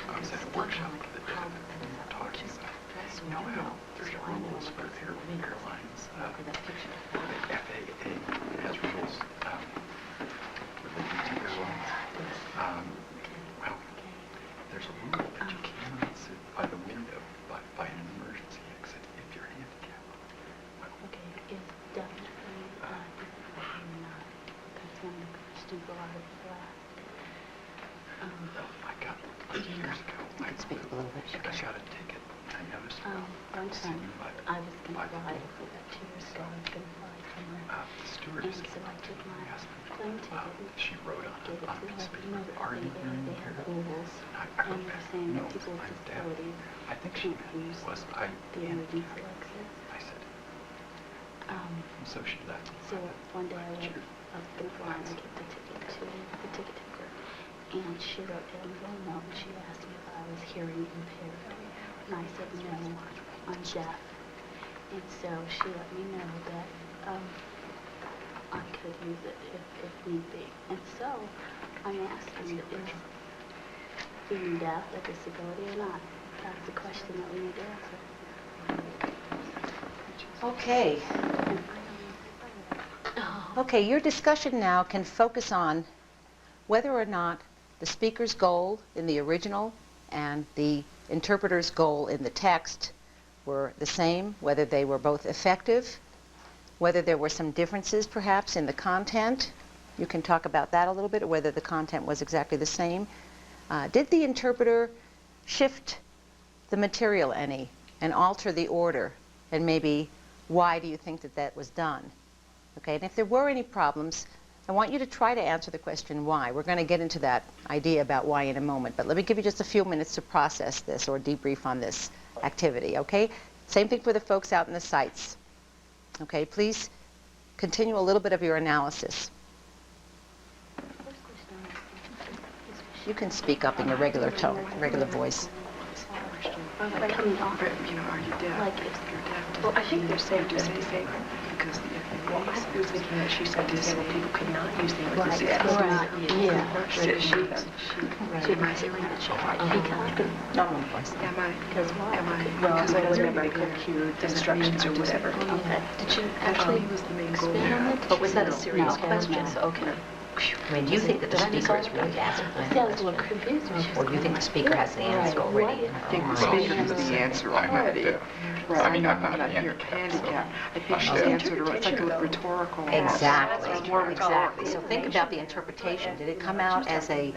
I was at a workshop the other day and we were talking about, you know how there's rules for airlines. The FAA has rules where they need to go. Well, there's a rule that you cannot sit by the window by an emergency exit if you're handicapped. Okay, it's definitely not. That's one of the questions a lot of people ask. I got years ago. I got a ticket. I noticed. One time, I was going to fly, about 2 years ago, I was going to fly somewhere. The stewardess And so I took my plane ticket. she wrote on Gave it a to piece of her. paper, are you hearing They have impaired? rules, I and wrote they're back, saying no, that people with I'm deaf. disabilities I think she can't use was, I the emergency exit. I said, Um, so she left. So one day I was going to fly and I gave the ticket taker, and she wrote down a little note and she asked me if I was hearing impaired, and I said no, I'm deaf, and so she let me know that I could use it if need be, and so I'm asking, is being deaf a disability or not? That's the question that we need to answer. Okay. Okay, your discussion now can focus on whether or not the speaker's goal in the original and the interpreter's goal in the text were the same, whether they were both effective, whether there were some differences perhaps in the content. You can talk about that a little bit, or whether the content was exactly the same. Did the interpreter shift the material any and alter the order? And maybe why do you think that that was done? Okay, and if there were any problems, I want you to try to answer the question why. We're going to get into that idea about why in a moment, but let me give you just a few minutes to process this or debrief on this activity, okay? Same thing for the folks out in the sites. Okay, please continue a little bit of your analysis. You can speak up in your regular tone, regular voice. Like coming off, are you deaf? Like if you're deaf, well, I think they're saying disabled because I was thinking that she said disabled people could not use the emergency exit. Right. Yeah. She might say Normal voice. Am I? Because I remember the instructions or whatever. Okay. Did you actually was the main goal. but was that a serious question? So, okay. I mean, do you think that the speaker is really asking for See, I was a little confused. or do you think the speaker has the answer already in her I think own the mind? speaker has the answer already. Right, I mean, I'm not handicapped. I think she's answered her. It's like a rhetorical. Exactly. It's more Exactly. So think about the interpretation. Did it come out as a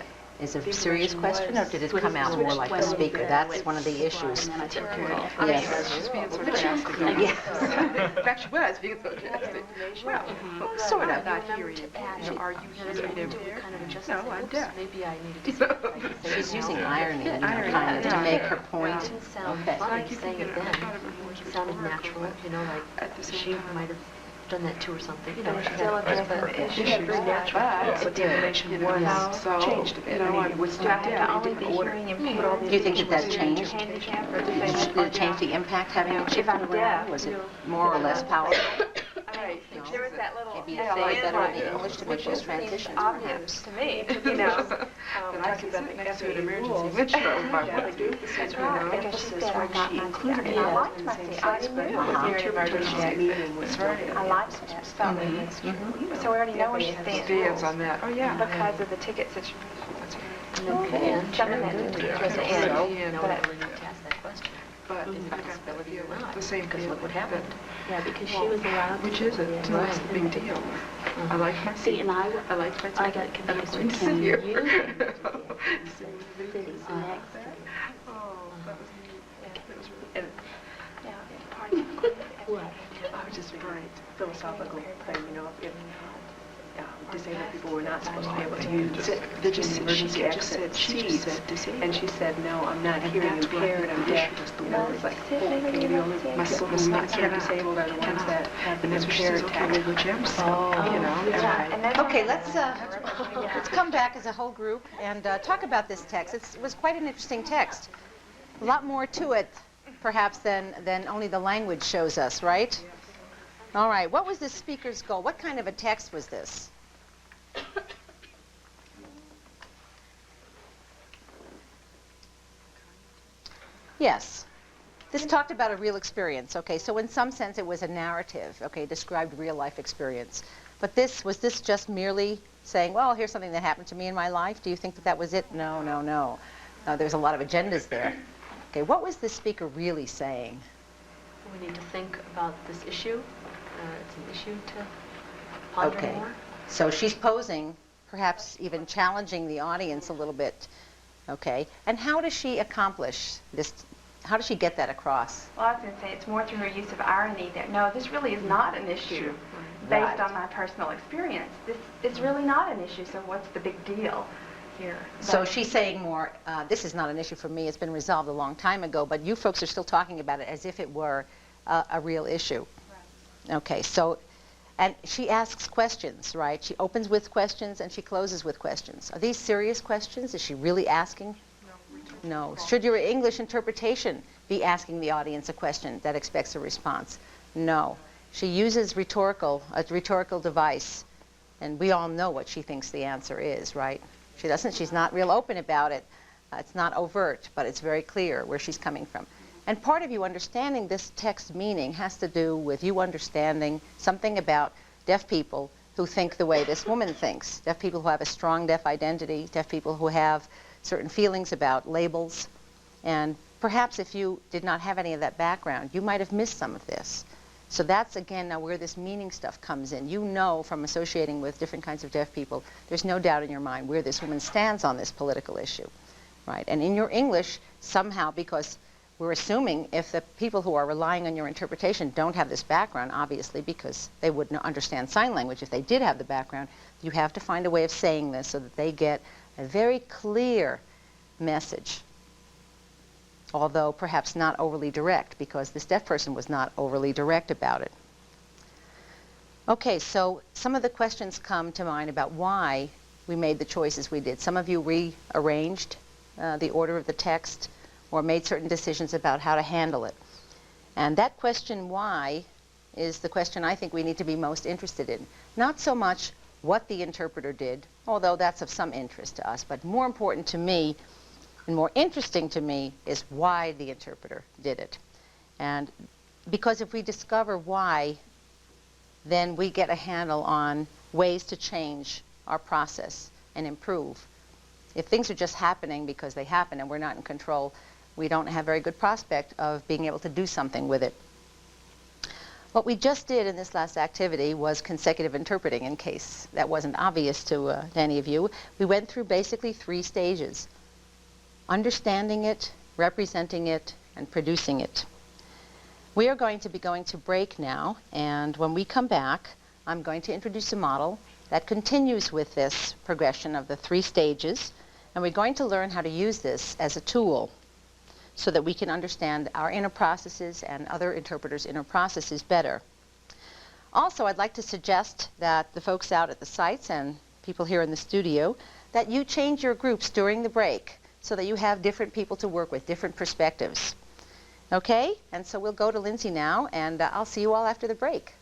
serious question, or did it come out more like the speaker? That's one of the issues. Yes. She's being sarcastic. Yes. In fact, she was being sarcastic. Well, sort of. I'm not hearing you. Are you hearing him? No, I'm deaf. Maybe I needed to She's using irony, kind of, to make her point. It didn't sound funny saying it then. It sounded natural, like she might have done that too or something. She had very natural, but the information was changed a bit. And with deaf, Do you think that that changed? Did it change the impact having it shifted around? Was it more or less powerful? There was that little Maybe you say better in the English to make those transitions, obvious perhaps. to me, and I could then answer an emergency which shows my what to do. Because she said I got my ticket, and I liked my ticket. I knew I liked that. So we already know where she stands on that. Oh, yeah. because of the ticket situation. Okay. Some of that was the end. But the same Because deal. look what happened. Yeah, because she was allowed Which to. is it? That's the big deal. I like my See, and I like my I got confused going to with sit him here. using cities next to I was just bright philosophical thing, if disabled people were not supposed to be able to use the emergency exit cites, and she said, no, I'm not hearing impaired, I'm deaf. You know, it's like, okay, the only people who are not disabled are the ones that have an impaired tactile perception. You know. Okay, let's come back as a whole group and talk about this text. It was quite an interesting text. A lot more to it, perhaps, than only the language shows us, right? All right, what was the speaker's goal? What kind of a text was this? Yes. This talked about a real experience, okay? So in some sense it was a narrative, okay, described real life experience. But was this just merely saying, well, here's something that happened to me in my life? Do you think that that was it? No, no, no. There's a lot of agendas there. Okay, what was the speaker really saying? We need to think about this issue. It's an issue to ponder more. So she's posing, perhaps even challenging the audience a little bit. Okay, and how does she accomplish this? How does she get that across? Well, I was going to say it's more through her use of irony that, no, this really is not an issue based on my personal experience. This is really not an issue, so what's the big deal here? So she's saying more, this is not an issue for me, it's been resolved a long time ago, but you folks are still talking about it as if it were a real issue. Right. Okay, so, and she asks questions, right? She opens with questions and she closes with questions. Are these serious questions? Is she really asking? No. Should your English interpretation be asking the audience a question that expects a response? No. She uses a rhetorical device, and we all know what she thinks the answer is, right? She doesn't. She's not real open about it. It's not overt, but it's very clear where she's coming from. And part of you understanding this text meaning has to do with you understanding something about deaf people who think the way this woman thinks. Deaf people who have a strong deaf identity, deaf people who have certain feelings about labels, and perhaps if you did not have any of that background, you might have missed some of this. So that's, again, now where this meaning stuff comes in. You know from associating with different kinds of deaf people, there's no doubt in your mind where this woman stands on this political issue, right? And in your English, somehow, because we're assuming if the people who are relying on your interpretation don't have this background, obviously, because they wouldn't understand sign language if they did have the background, you have to find a way of saying this so that they get a very clear message, although perhaps not overly direct, because this deaf person was not overly direct about it. Okay, so some of the questions come to mind about why we made the choices we did. Some of you rearranged the order of the text or made certain decisions about how to handle it. And that question why is the question I think we need to be most interested in. Not so much what the interpreter did, although that's of some interest to us, but more important to me and more interesting to me is why the interpreter did it. And because if we discover why, then we get a handle on ways to change our process and improve. If things are just happening because they happen and we're not in control, we don't have very good prospect of being able to do something with it. What we just did in this last activity was consecutive interpreting, in case that wasn't obvious to any of you. We went through basically 3 stages: understanding it, representing it, and producing it. We are going to be going to break now, and when we come back, I'm going to introduce a model that continues with this progression of the 3 stages, and we're going to learn how to use this as a tool so that we can understand our inner processes and other interpreters' inner processes better. Also, I'd like to suggest that the folks out at the sites and people here in the studio, that you change your groups during the break so that you have different people to work with, different perspectives. Okay? And so we'll go to Lindsay now, and I'll see you all after the break.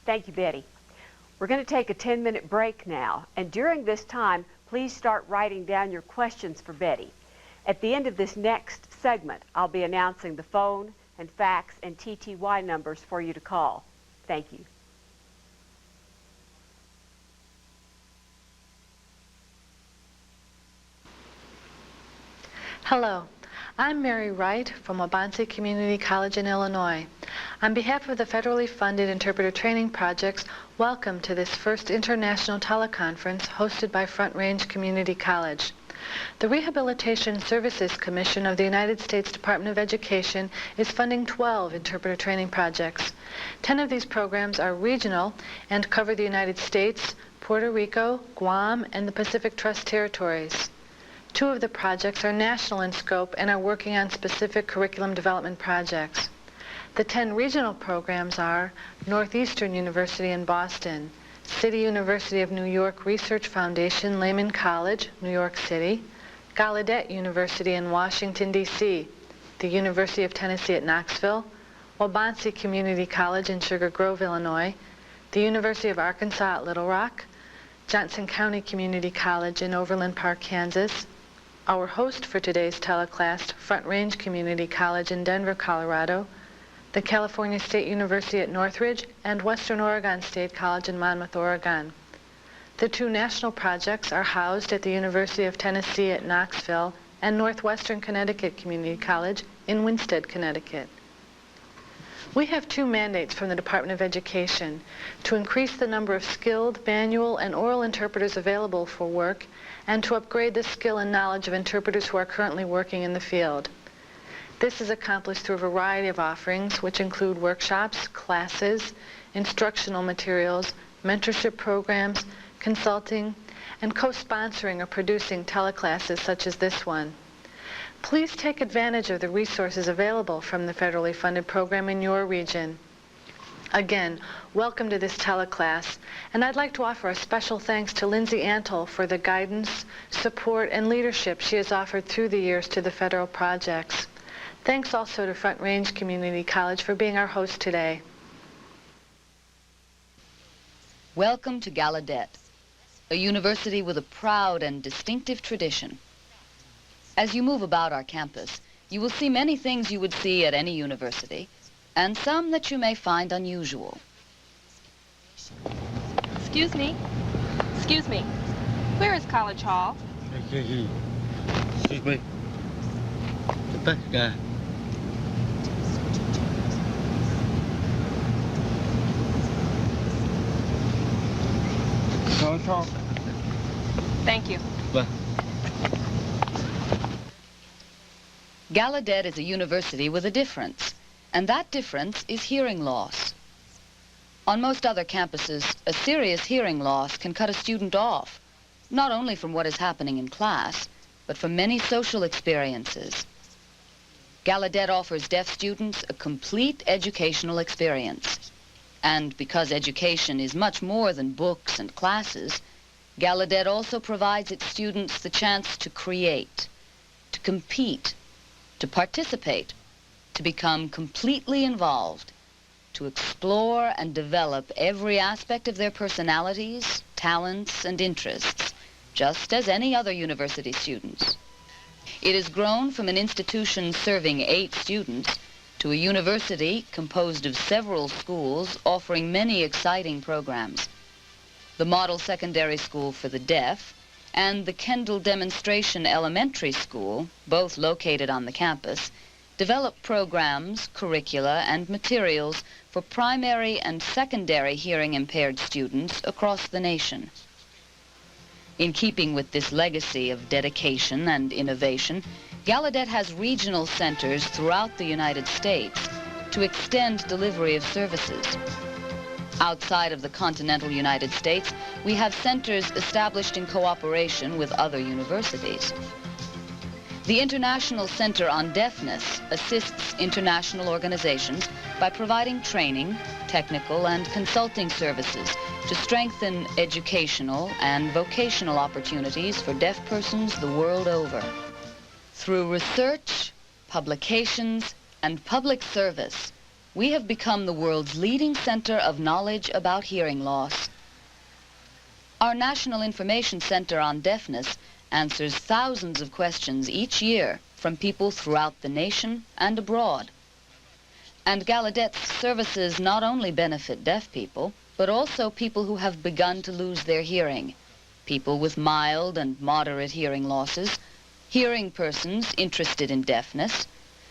Thank you, Betty. We're going to take a 10-minute break now, and during this time, please start writing down your questions for Betty. At the end of this next segment, I'll be announcing the phone and fax and TTY numbers for you to call. Thank you. Hello, I'm Mary Wright from Wabansie Community College in Illinois. On behalf of the federally funded interpreter training projects, welcome to this first international teleconference hosted by Front Range Community College. The Rehabilitation Services Commission of the United States Department of Education is funding 12 interpreter training projects. 10 of these programs are regional and cover the United States, Puerto Rico, Guam, and the Pacific Trust Territories. 2 of the projects are national in scope and are working on specific curriculum development projects. The 10 regional programs are Northeastern University in Boston, City University of New York Research Foundation, Lehman College, New York City, Gallaudet University in Washington, D.C., the University of Tennessee at Knoxville, Waubonsee Community College in Sugar Grove, Illinois, the University of Arkansas at Little Rock, Johnson County Community College in Overland Park, Kansas, our host for today's teleclass, Front Range Community College in Denver, Colorado, the California State University at Northridge, and Western Oregon State College in Monmouth, Oregon. The 2 national projects are housed at the University of Tennessee at Knoxville and Northwestern Connecticut Community College in Winsted, Connecticut. We have 2 mandates from the Department of Education to increase the number of skilled manual and oral interpreters available for work and to upgrade the skill and knowledge of interpreters who are currently working in the field. This is accomplished through a variety of offerings, which include workshops, classes, instructional materials, mentorship programs, consulting, and co-sponsoring or producing teleclasses such as this one. Please take advantage of the resources available from the federally funded program in your region. Again, welcome to this teleclass, and I'd like to offer a special thanks to Lindsay Antle for the guidance, support, and leadership she has offered through the years to the federal projects. Thanks also to Front Range Community College for being our host today. Welcome to Gallaudet, a university with a proud and distinctive tradition. As you move about our campus, you will see many things you would see at any university, and some that you may find unusual. Excuse me. Excuse me. Where is College Hall? Excuse me. The back guy. Thank you. Bye. Gallaudet is a university with a difference, and that difference is hearing loss. On most other campuses, a serious hearing loss can cut a student off, not only from what is happening in class, but from many social experiences. Gallaudet offers deaf students a complete educational experience. And because education is much more than books and classes, Gallaudet also provides its students the chance to create, to compete, to participate, to become completely involved, to explore and develop every aspect of their personalities, talents, and interests, just as any other university students. It has grown from an institution serving 8 students to a university composed of several schools offering many exciting programs. The Model Secondary School for the Deaf and the Kendall Demonstration Elementary School, both located on the campus, develop programs, curricula, and materials for primary and secondary hearing-impaired students across the nation. In keeping with this legacy of dedication and innovation, Gallaudet has regional centers throughout the United States to extend delivery of services. Outside of the continental United States, we have centers established in cooperation with other universities. The International Center on Deafness assists international organizations by providing training, technical, and consulting services to strengthen educational and vocational opportunities for deaf persons the world over. Through research, publications, and public service, we have become the world's leading center of knowledge about hearing loss. Our National Information Center on Deafness answers thousands of questions each year from people throughout the nation and abroad. And Gallaudet's services not only benefit deaf people, but also people who have begun to lose their hearing, people with mild and moderate hearing losses, hearing persons interested in deafness,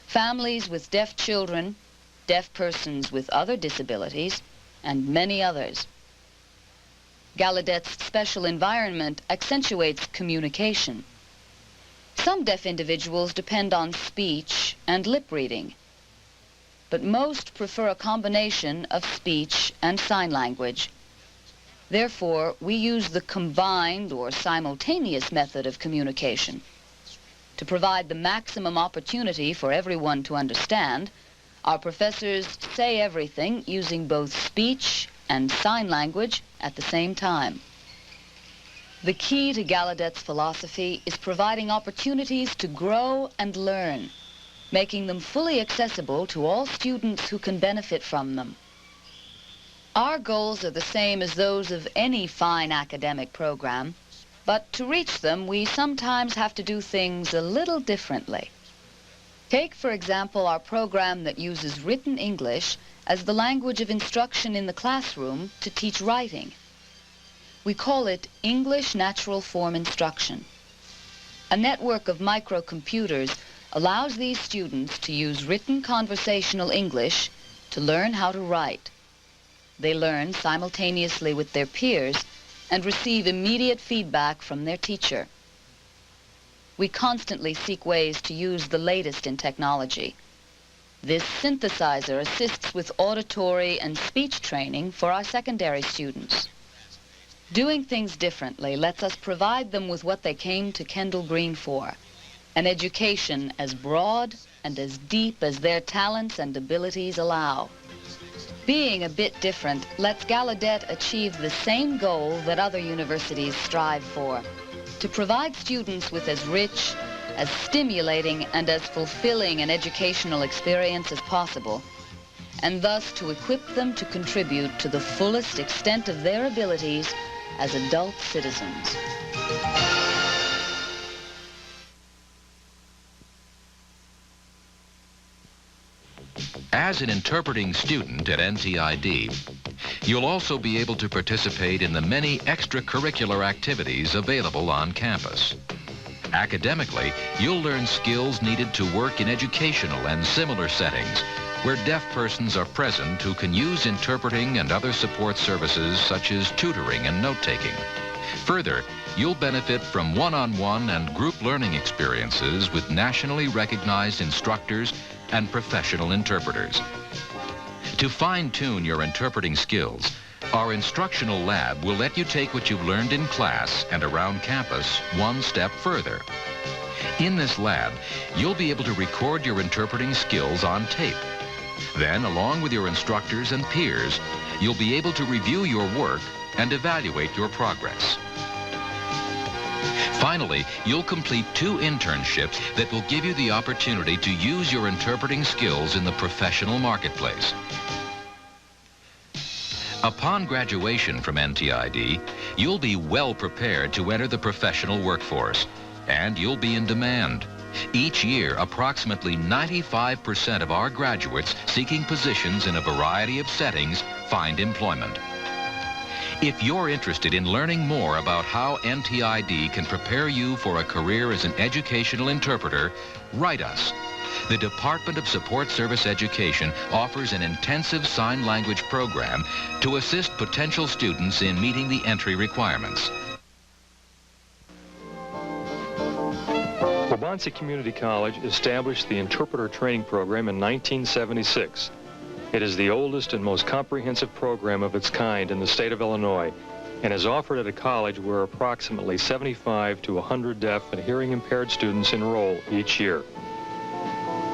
families with deaf children, deaf persons with other disabilities, and many others. Gallaudet's special environment accentuates communication. Some deaf individuals depend on speech and lip reading, but most prefer a combination of speech and sign language. Therefore, we use the combined or simultaneous method of communication. To provide the maximum opportunity for everyone to understand, our professors say everything using both speech and sign language at the same time. The key to Gallaudet's philosophy is providing opportunities to grow and learn, making them fully accessible to all students who can benefit from them. Our goals are the same as those of any fine academic program, but to reach them, we sometimes have to do things a little differently. Take, for example, our program that uses written English as the language of instruction in the classroom to teach writing. We call it English Natural Form Instruction. A network of microcomputers allows these students to use written conversational English to learn how to write. They learn simultaneously with their peers and receive immediate feedback from their teacher. We constantly seek ways to use the latest in technology. This synthesizer assists with auditory and speech training for our secondary students. Doing things differently lets us provide them with what they came to Kendall Green for, an education as broad and as deep as their talents and abilities allow. Being a bit different lets Gallaudet achieve the same goal that other universities strive for, to provide students with as rich, as stimulating, and as fulfilling an educational experience as possible, and thus to equip them to contribute to the fullest extent of their abilities as adult citizens. As an interpreting student at NTID, you'll also be able to participate in the many extracurricular activities available on campus. Academically, you'll learn skills needed to work in educational and similar settings where deaf persons are present who can use interpreting and other support services such as tutoring and note-taking. Further, you'll benefit from one-on-one and group learning experiences with nationally recognized instructors and professional interpreters. To fine-tune your interpreting skills, our instructional lab will let you take what you've learned in class and around campus one step further. In this lab, you'll be able to record your interpreting skills on tape. Then, along with your instructors and peers, you'll be able to review your work and evaluate your progress. Finally, you'll complete 2 internships that will give you the opportunity to use your interpreting skills in the professional marketplace. Upon graduation from NTID, you'll be well prepared to enter the professional workforce, and you'll be in demand. Each year, approximately 95% of our graduates seeking positions in a variety of settings find employment. If you're interested in learning more about how NTID can prepare you for a career as an educational interpreter, write us. The Department of Support Service Education offers an intensive sign language program to assist potential students in meeting the entry requirements. Waubonsee Community College established the interpreter training program in 1976. It is the oldest and most comprehensive program of its kind in the state of Illinois and is offered at a college where approximately 75 to 100 deaf and hearing impaired students enroll each year.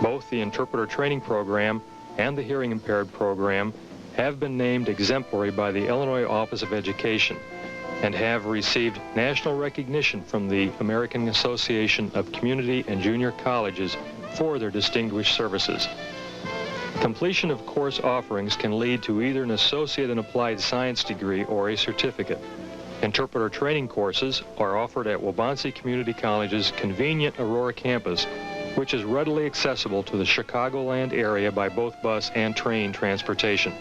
Both the interpreter training program and the hearing impaired program have been named exemplary by the Illinois Office of Education and have received national recognition from the American Association of Community and Junior Colleges for their distinguished services. Completion of course offerings can lead to either an associate in applied science degree or a certificate. Interpreter training courses are offered at Waubonsee Community College's convenient Aurora campus, which is readily accessible to the Chicagoland area by both bus and train transportation.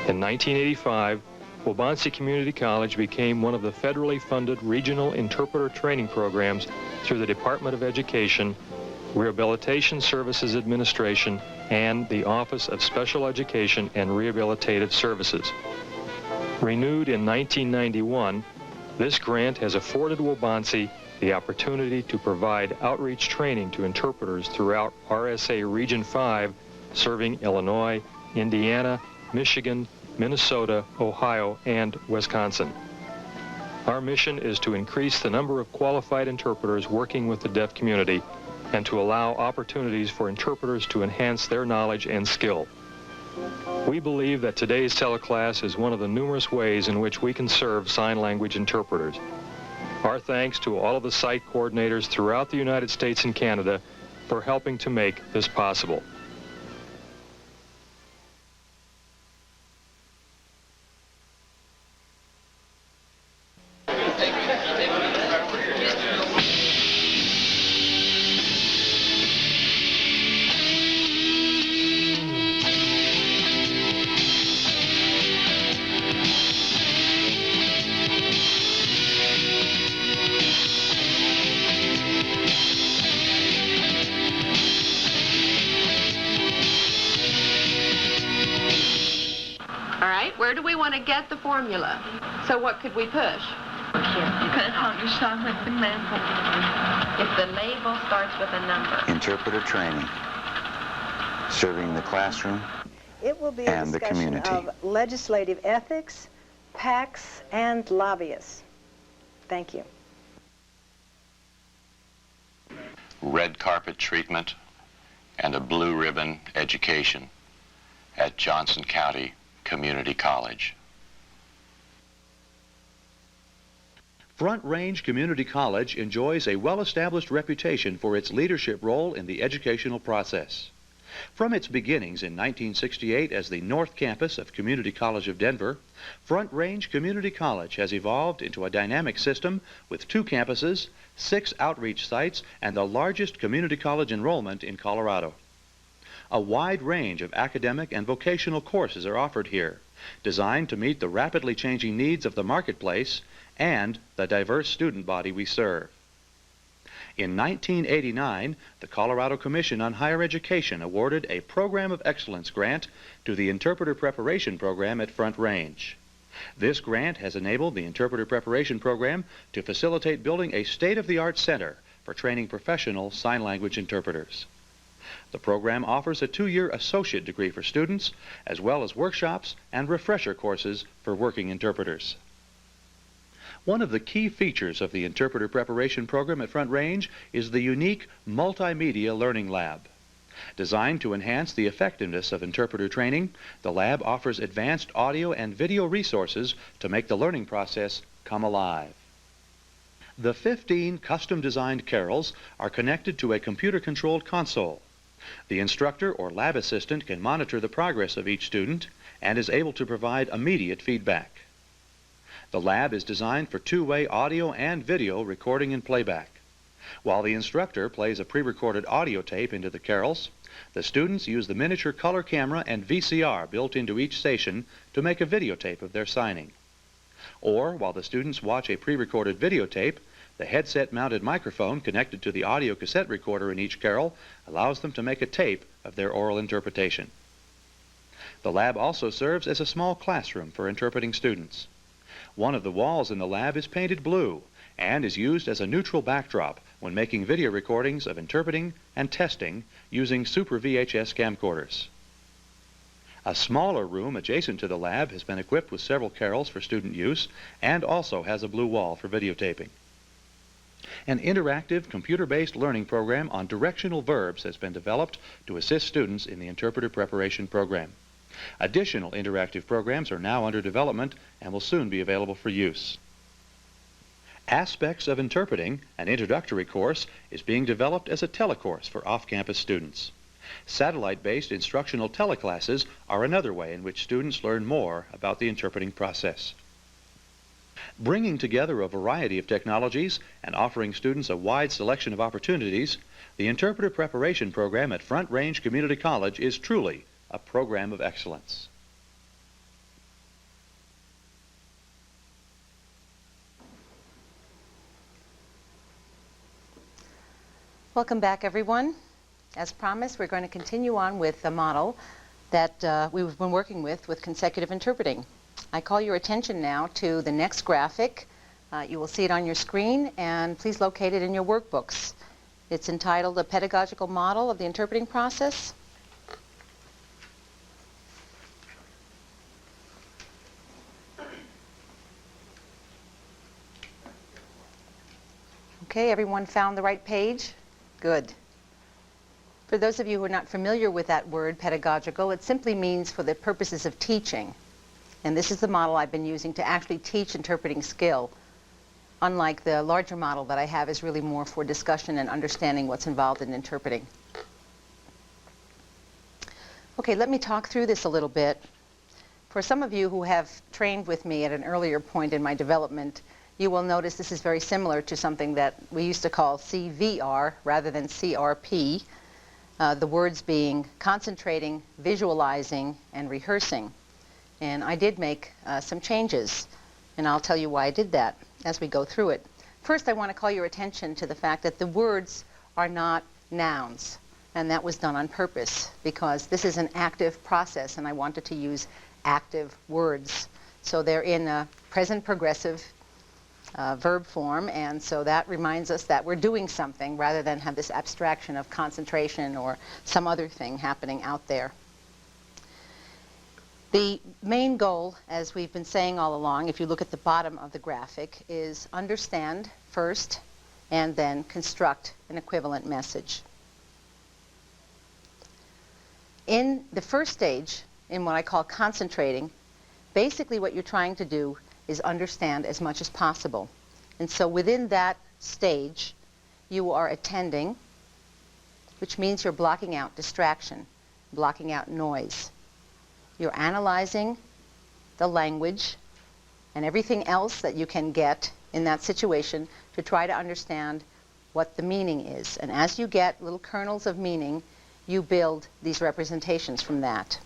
In 1985, Waubonsee Community College became one of the federally funded regional interpreter training programs through the Department of Education, Rehabilitation Services Administration, and the Office of Special Education and Rehabilitative Services. Renewed in 1991, This grant has afforded Waubonsie the opportunity to provide outreach training to interpreters throughout RSA Region 5, serving Illinois, Indiana, Michigan, Minnesota, Ohio, and Wisconsin. Our mission is to increase the number of qualified interpreters working with the deaf community and to allow opportunities for interpreters to enhance their knowledge and skill. We believe that today's teleclass is one of the numerous ways in which we can serve sign language interpreters. Our thanks to all of the site coordinators throughout the United States and Canada for helping to make this possible. Where do we want to get the formula? So what could we push? You could help you start with the label. If the label starts with a number. Interpreter training, serving the classroom it will be a and the community. Of legislative ethics, PACs, and lobbyists. Thank you. Red carpet treatment and a blue ribbon education at Johnson County Community College. Front Range Community College enjoys a well-established reputation for its leadership role in the educational process. From its beginnings in 1968 as the North Campus of Community College of Denver, Front Range Community College has evolved into a dynamic system with 2 campuses, 6 outreach sites, and the largest community college enrollment in Colorado. A wide range of academic and vocational courses are offered here, designed to meet the rapidly changing needs of the marketplace and the diverse student body we serve. In 1989, the Colorado Commission on Higher Education awarded a Program of Excellence grant to the Interpreter Preparation Program at Front Range. This grant has enabled the Interpreter Preparation Program to facilitate building a state-of-the-art center for training professional sign language interpreters. The program offers a 2-year associate degree for students, as well as workshops and refresher courses for working interpreters. One of the key features of the Interpreter Preparation Program at Front Range is the unique Multimedia Learning Lab. Designed to enhance the effectiveness of interpreter training, the lab offers advanced audio and video resources to make the learning process come alive. The 15 custom-designed carols are connected to a computer-controlled console. The instructor or lab assistant can monitor the progress of each student and is able to provide immediate feedback. The lab is designed for 2-way audio and video recording and playback. While the instructor plays a pre-recorded audio tape into the carols, the students use the miniature color camera and VCR built into each station to make a videotape of their signing. Or, while the students watch a pre-recorded videotape, the headset-mounted microphone connected to the audio cassette recorder in each carol allows them to make a tape of their oral interpretation. The lab also serves as a small classroom for interpreting students. One of the walls in the lab is painted blue and is used as a neutral backdrop when making video recordings of interpreting and testing using Super VHS camcorders. A smaller room adjacent to the lab has been equipped with several carols for student use and also has a blue wall for videotaping. An interactive, computer-based learning program on directional verbs has been developed to assist students in the interpreter preparation program. Additional interactive programs are now under development and will soon be available for use. Aspects of Interpreting, an introductory course, is being developed as a telecourse for off-campus students. Satellite-based instructional teleclasses are another way in which students learn more about the interpreting process. Bringing together a variety of technologies and offering students a wide selection of opportunities, the Interpreter Preparation Program at Front Range Community College is truly a program of excellence. Welcome back, everyone. As promised, we're going to continue on with the model that we've been working with consecutive interpreting. I call your attention now to the next graphic, You will see it on your screen, and please locate it in your workbooks. It's entitled A Pedagogical Model of the Interpreting Process. Okay, everyone found the right page? Good. For those of you who are not familiar with that word, pedagogical, it simply means for the purposes of teaching. And this is the model I've been using to actually teach interpreting skill. Unlike the larger model that I have is really more for discussion and understanding what's involved in interpreting. Okay, let me talk through this a little bit. For some of you who have trained with me at an earlier point in my development, you will notice this is very similar to something that we used to call CVR rather than CRP, the words being concentrating, visualizing, and rehearsing. And I did make some changes, and I'll tell you why I did that as we go through it. First, I want to call your attention to the fact that the words are not nouns, and that was done on purpose because this is an active process, and I wanted to use active words. So they're in a present progressive verb form, and so that reminds us that we're doing something rather than have this abstraction of concentration or some other thing happening out there. The main goal, as we've been saying all along, if you look at the bottom of the graphic, is understand first and then construct an equivalent message. In the first stage, in what I call concentrating, basically what you're trying to do is understand as much as possible. And so within that stage, you are attending, which means you're blocking out distraction, blocking out noise. You're analyzing the language and everything else that you can get in that situation to try to understand what the meaning is. And as you get little kernels of meaning, you build these representations from that.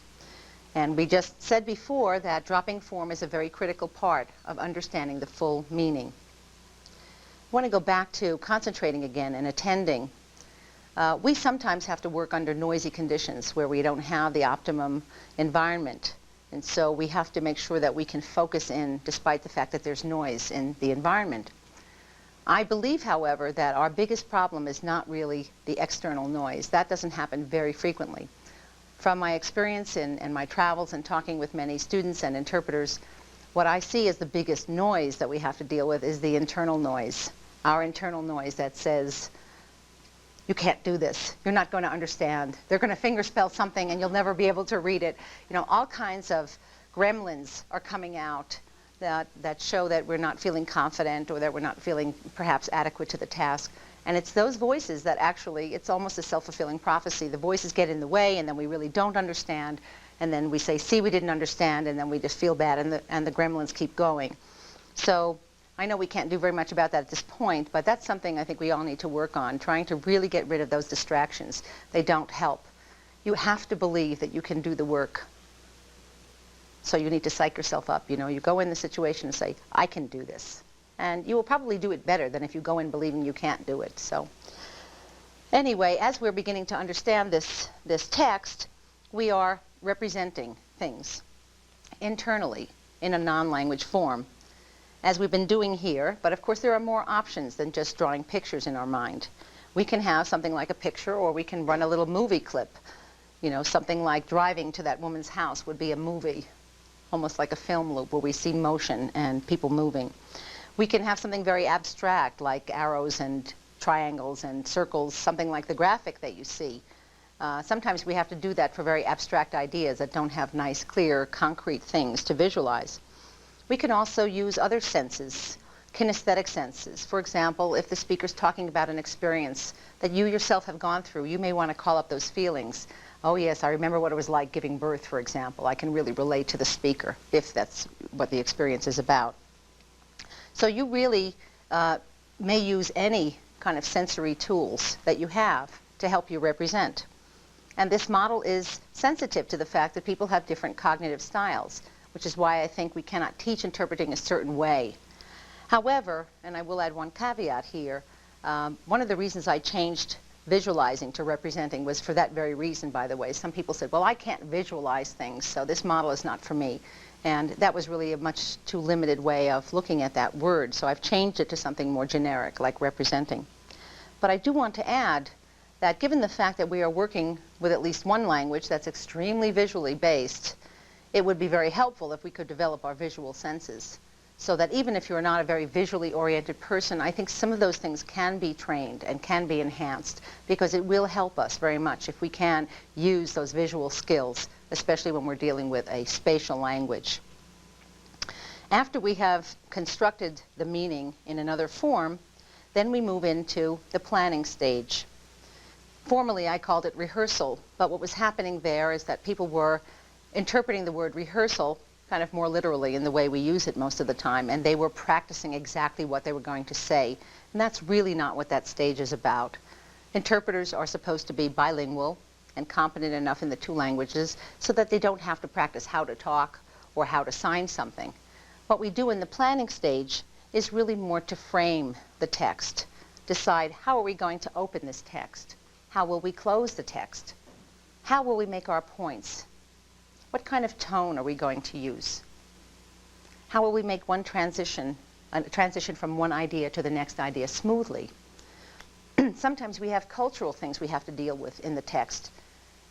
And we just said before that dropping form is a very critical part of understanding the full meaning. I want to go back to concentrating again and attending. We sometimes have to work under noisy conditions where we don't have the optimum environment. And so we have to make sure that we can focus in despite the fact that there's noise in the environment. I believe, however, that our biggest problem is not really the external noise. That doesn't happen very frequently. From my experience and my travels and talking with many students and interpreters, what I see as the biggest noise that we have to deal with is the internal noise, our internal noise that says, you can't do this, you're not going to understand, they're going to fingerspell something and you'll never be able to read it. You know, all kinds of gremlins are coming out that show that we're not feeling confident or that we're not feeling perhaps adequate to the task. And it's those voices that actually, it's almost a self-fulfilling prophecy. The voices get in the way, and then we really don't understand, and then we say, see, we didn't understand, and then we just feel bad, and the gremlins keep going. So I know we can't do very much about that at this point, but that's something I think we all need to work on, trying to really get rid of those distractions. They don't help. You have to believe that you can do the work. So you need to psych yourself up. You know, you go in the situation and say, I can do this. And you will probably do it better than if you go in believing you can't do it. So anyway, as we're beginning to understand this text, we are representing things internally in a non-language form, as we've been doing here. But of course, there are more options than just drawing pictures in our mind. We can have something like a picture, or we can run a little movie clip. You know, something like driving to that woman's house would be a movie, almost like a film loop where we see motion and people moving. We can have something very abstract like arrows and triangles and circles, something like the graphic that you see. Sometimes we have to do that for very abstract ideas that don't have nice, clear, concrete things to visualize. We can also use other senses, kinesthetic senses. For example, if the speaker's talking about an experience that you yourself have gone through, you may want to call up those feelings. Oh yes, I remember what it was like giving birth, for example. I can really relate to the speaker if that's what the experience is about. So you really may use any kind of sensory tools that you have to help you represent. And this model is sensitive to the fact that people have different cognitive styles, which is why I think we cannot teach interpreting a certain way. However, and I will add one caveat here, one of the reasons I changed visualizing to representing was for that very reason, by the way. Some people said, well, I can't visualize things, so this model is not for me. And that was really a much too limited way of looking at that word, so I've changed it to something more generic, like representing. But I do want to add that given the fact that we are working with at least one language that's extremely visually based, it would be very helpful if we could develop our visual senses, so that even if you're not a very visually oriented person, I think some of those things can be trained and can be enhanced, because it will help us very much if we can use those visual skills, especially when we're dealing with a spatial language. After we have constructed the meaning in another form, then we move into the planning stage. Formerly, I called it rehearsal, but what was happening there is that people were interpreting the word rehearsal kind of more literally in the way we use it most of the time, and they were practicing exactly what they were going to say. And that's really not what that stage is about. Interpreters are supposed to be bilingual and competent enough in the two languages so that they don't have to practice how to talk or how to sign something. What we do in the planning stage is really more to frame the text, decide how are we going to open this text, how will we close the text, how will we make our points, what kind of tone are we going to use, how will we make one transition, a transition from one idea to the next idea smoothly. Sometimes we have cultural things we have to deal with in the text.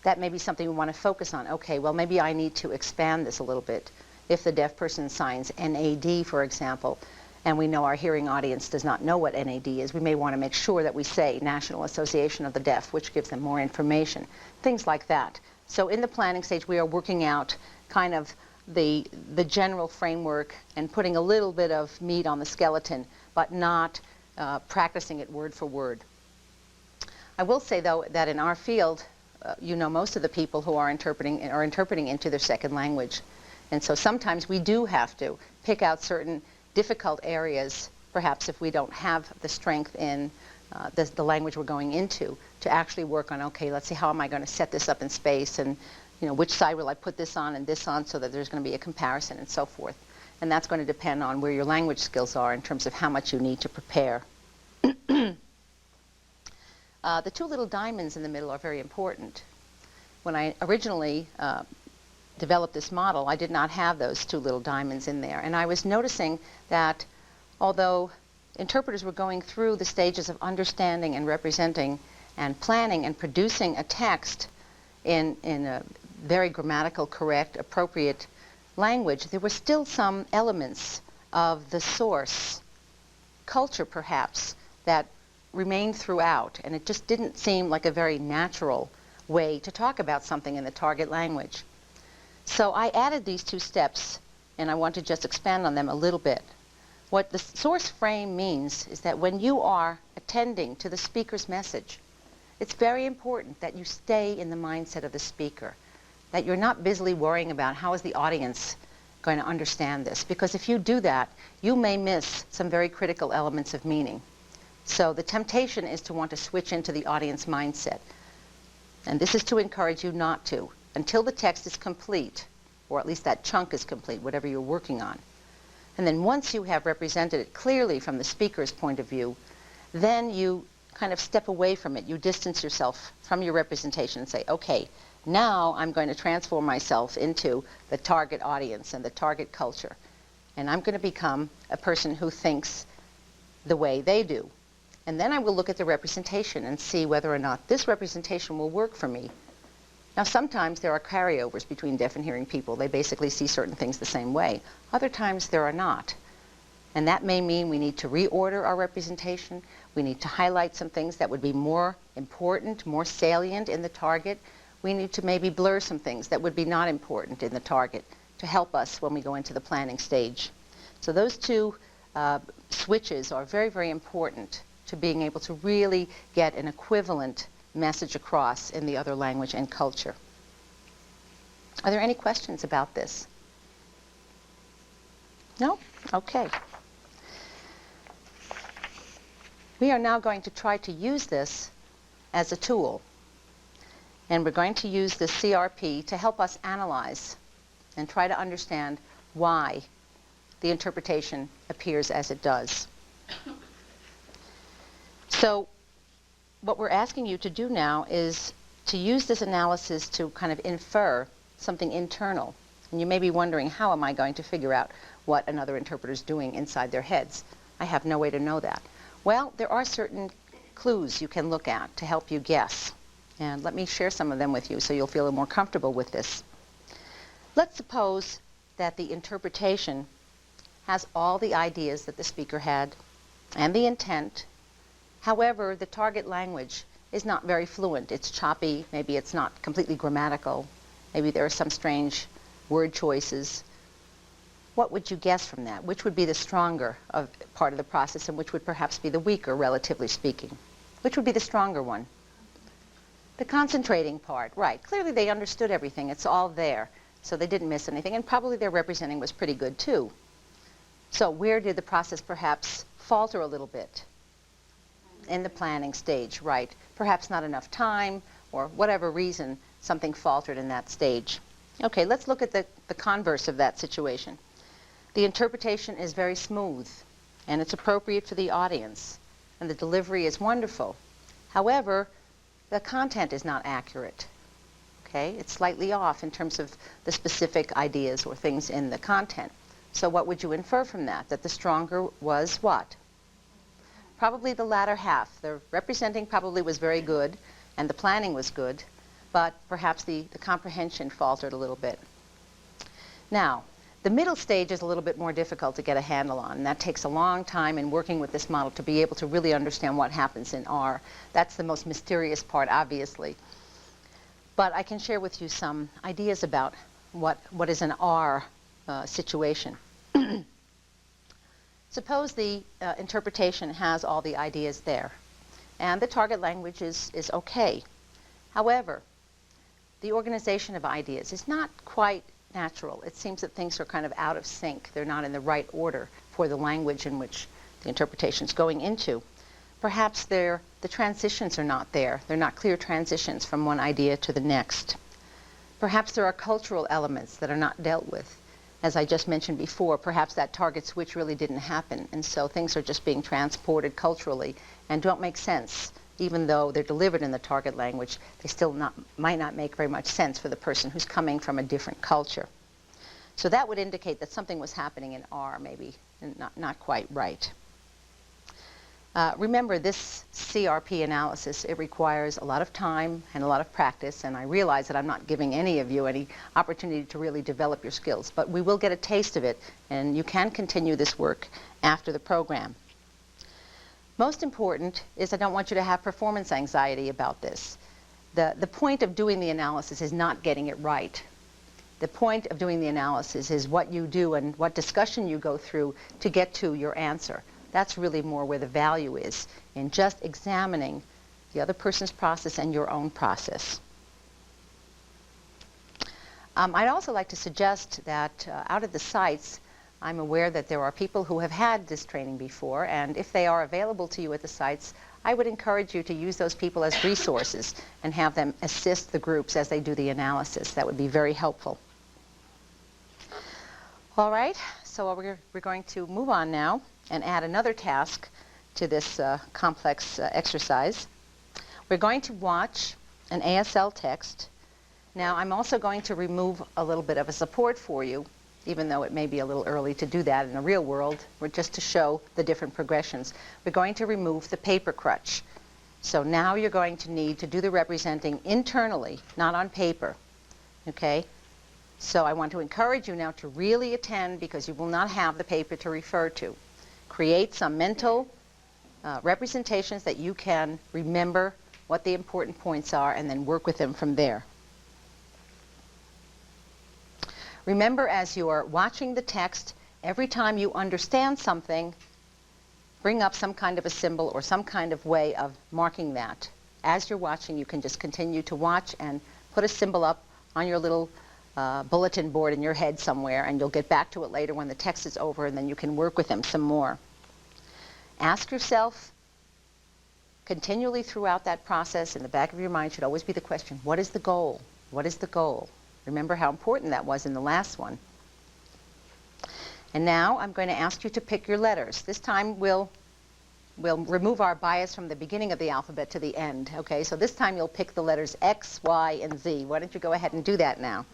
That may be something we want to focus on. Okay, well, maybe I need to expand this a little bit. If the deaf person signs NAD, for example, and we know our hearing audience does not know what NAD is, we may want to make sure that we say National Association of the Deaf, which gives them more information, things like that. So in the planning stage, we are working out kind of the general framework and putting a little bit of meat on the skeleton, but not practicing it word for word. I will say, though, that in our field, you know, most of the people who are interpreting into their second language. And so sometimes we do have to pick out certain difficult areas, perhaps if we don't have the strength in the language we're going into, to actually work on, okay, let's see, how am I going to set this up in space, and you know, which side will I put this on and this on so that there's going to be a comparison and so forth. And that's going to depend on where your language skills are in terms of how much you need to prepare. The two little diamonds in the middle are very important. When I originally developed this model, I did not have those two little diamonds in there. And I was noticing that although interpreters were going through the stages of understanding and representing and planning and producing a text in a very grammatical, correct, appropriate language, there were still some elements of the source culture, perhaps, that remained throughout. And it just didn't seem like a very natural way to talk about something in the target language. So I added these two steps, and I want to just expand on them a little bit. What the source frame means is that when you are attending to the speaker's message, it's very important that you stay in the mindset of the speaker, that you're not busily worrying about how is the audience going to understand this, because if you do that, you may miss some very critical elements of meaning. So the temptation is to want to switch into the audience mindset. And this is to encourage you not to, until the text is complete, or at least that chunk is complete, whatever you're working on. And then once you have represented it clearly from the speaker's point of view, then you kind of step away from it. You distance yourself from your representation and say, okay, now I'm going to transform myself into the target audience and the target culture. And I'm going to become a person who thinks the way they do. And then I will look at the representation and see whether or not this representation will work for me. Now, sometimes there are carryovers between deaf and hearing people. They basically see certain things the same way. Other times there are not. And that may mean we need to reorder our representation. We need to highlight some things that would be more important, more salient in the target. We need to maybe blur some things that would be not important in the target to help us when we go into the planning stage. So those two switches are very, very important to being able to really get an equivalent message across in the other language and culture. Are there any questions about this? No? Okay. We are now going to try to use this as a tool. And we're going to use the CRP to help us analyze and try to understand why the interpretation appears as it does. So what we're asking you to do now is to use this analysis to kind of infer something internal And you may be wondering, how am I going to figure out what another interpreter is doing inside their heads? I have no way to know that. Well, there are certain clues you can look at to help you guess. And let me share some of them with you so you'll feel more comfortable with this. Let's suppose that the interpretation has all the ideas that the speaker had and the intent. However, the target language is not very fluent. It's choppy. Maybe it's not completely grammatical. Maybe there are some strange word choices. What would you guess from that? Which would be the stronger part of the process and which would perhaps be the weaker, relatively speaking? Which would be the stronger one? The concentrating part, right. Clearly they understood everything. It's all there. So they didn't miss anything, and probably their representing was pretty good too. So where did the process perhaps falter a little bit? In the planning stage, right. Perhaps not enough time, or whatever reason, something faltered in that stage. Okay, let's look at the converse of that situation. The interpretation is very smooth, and it's appropriate for the audience, and the delivery is wonderful. However, the content is not accurate. Okay, it's slightly off in terms of the specific ideas or things in the content. So what would you infer from that? That the stronger was what? Probably the latter half. The representing probably was very good, and the planning was good, but perhaps the comprehension faltered a little bit. Now, the middle stage is a little bit more difficult to get a handle on, and that takes a long time in working with this model to be able to really understand what happens in R. That's the most mysterious part, obviously. But I can share with you some ideas about what is an R situation. Suppose the interpretation has all the ideas there, and the target language is okay. However, the organization of ideas is not quite natural. It seems that things are kind of out of sync. They're not in the right order for the language in which the interpretation is going into. Perhaps the transitions are not there. They're not clear transitions from one idea to the next. Perhaps there are cultural elements that are not dealt with. As I just mentioned before, perhaps that target switch really didn't happen, and so things are just being transported culturally and don't make sense. Even though they're delivered in the target language, they still might not make very much sense for the person who's coming from a different culture. So that would indicate that something was happening in R, maybe not quite right. Remember, this CRP analysis, it requires a lot of time and a lot of practice, and I realize that I'm not giving any of you any opportunity to really develop your skills, but we will get a taste of it, and you can continue this work after the program. Most important is I don't want you to have performance anxiety about this. The point of doing the analysis is not getting it right. The point of doing the analysis is what you do and what discussion you go through to get to your answer. That's really more where the value is, in just examining the other person's process and your own process. I'd also like to suggest that out of the sites, I'm aware that there are people who have had this training before, and if they are available to you at the sites, I would encourage you to use those people as resources and have them assist the groups as they do the analysis. That would be very helpful. All right, so we're going to move on now and add another task to this complex exercise. We're going to watch an ASL text. Now, I'm also going to remove a little bit of a support for you, even though it may be a little early to do that in the real world, or just to show the different progressions. We're going to remove the paper crutch. So now you're going to need to do the representing internally, not on paper, okay? So I want to encourage you now to really attend, because you will not have the paper to refer to. Create some mental representations that you can remember what the important points are, and then work with them from there. Remember, as you are watching the text, every time you understand something, bring up some kind of a symbol or some kind of way of marking that. As you're watching, you can just continue to watch and put a symbol up on your little bulletin board in your head somewhere, and you'll get back to it later when the text is over, and then you can work with them some more. Ask yourself continually throughout that process, in the back of your mind should always be the question, what is the goal? What is the goal? Remember how important that was in the last one. And now I'm going to ask you to pick your letters. This time we'll remove our bias from the beginning of the alphabet to the end. Okay, so this time you'll pick the letters X, Y, and Z. Why don't you go ahead and do that now?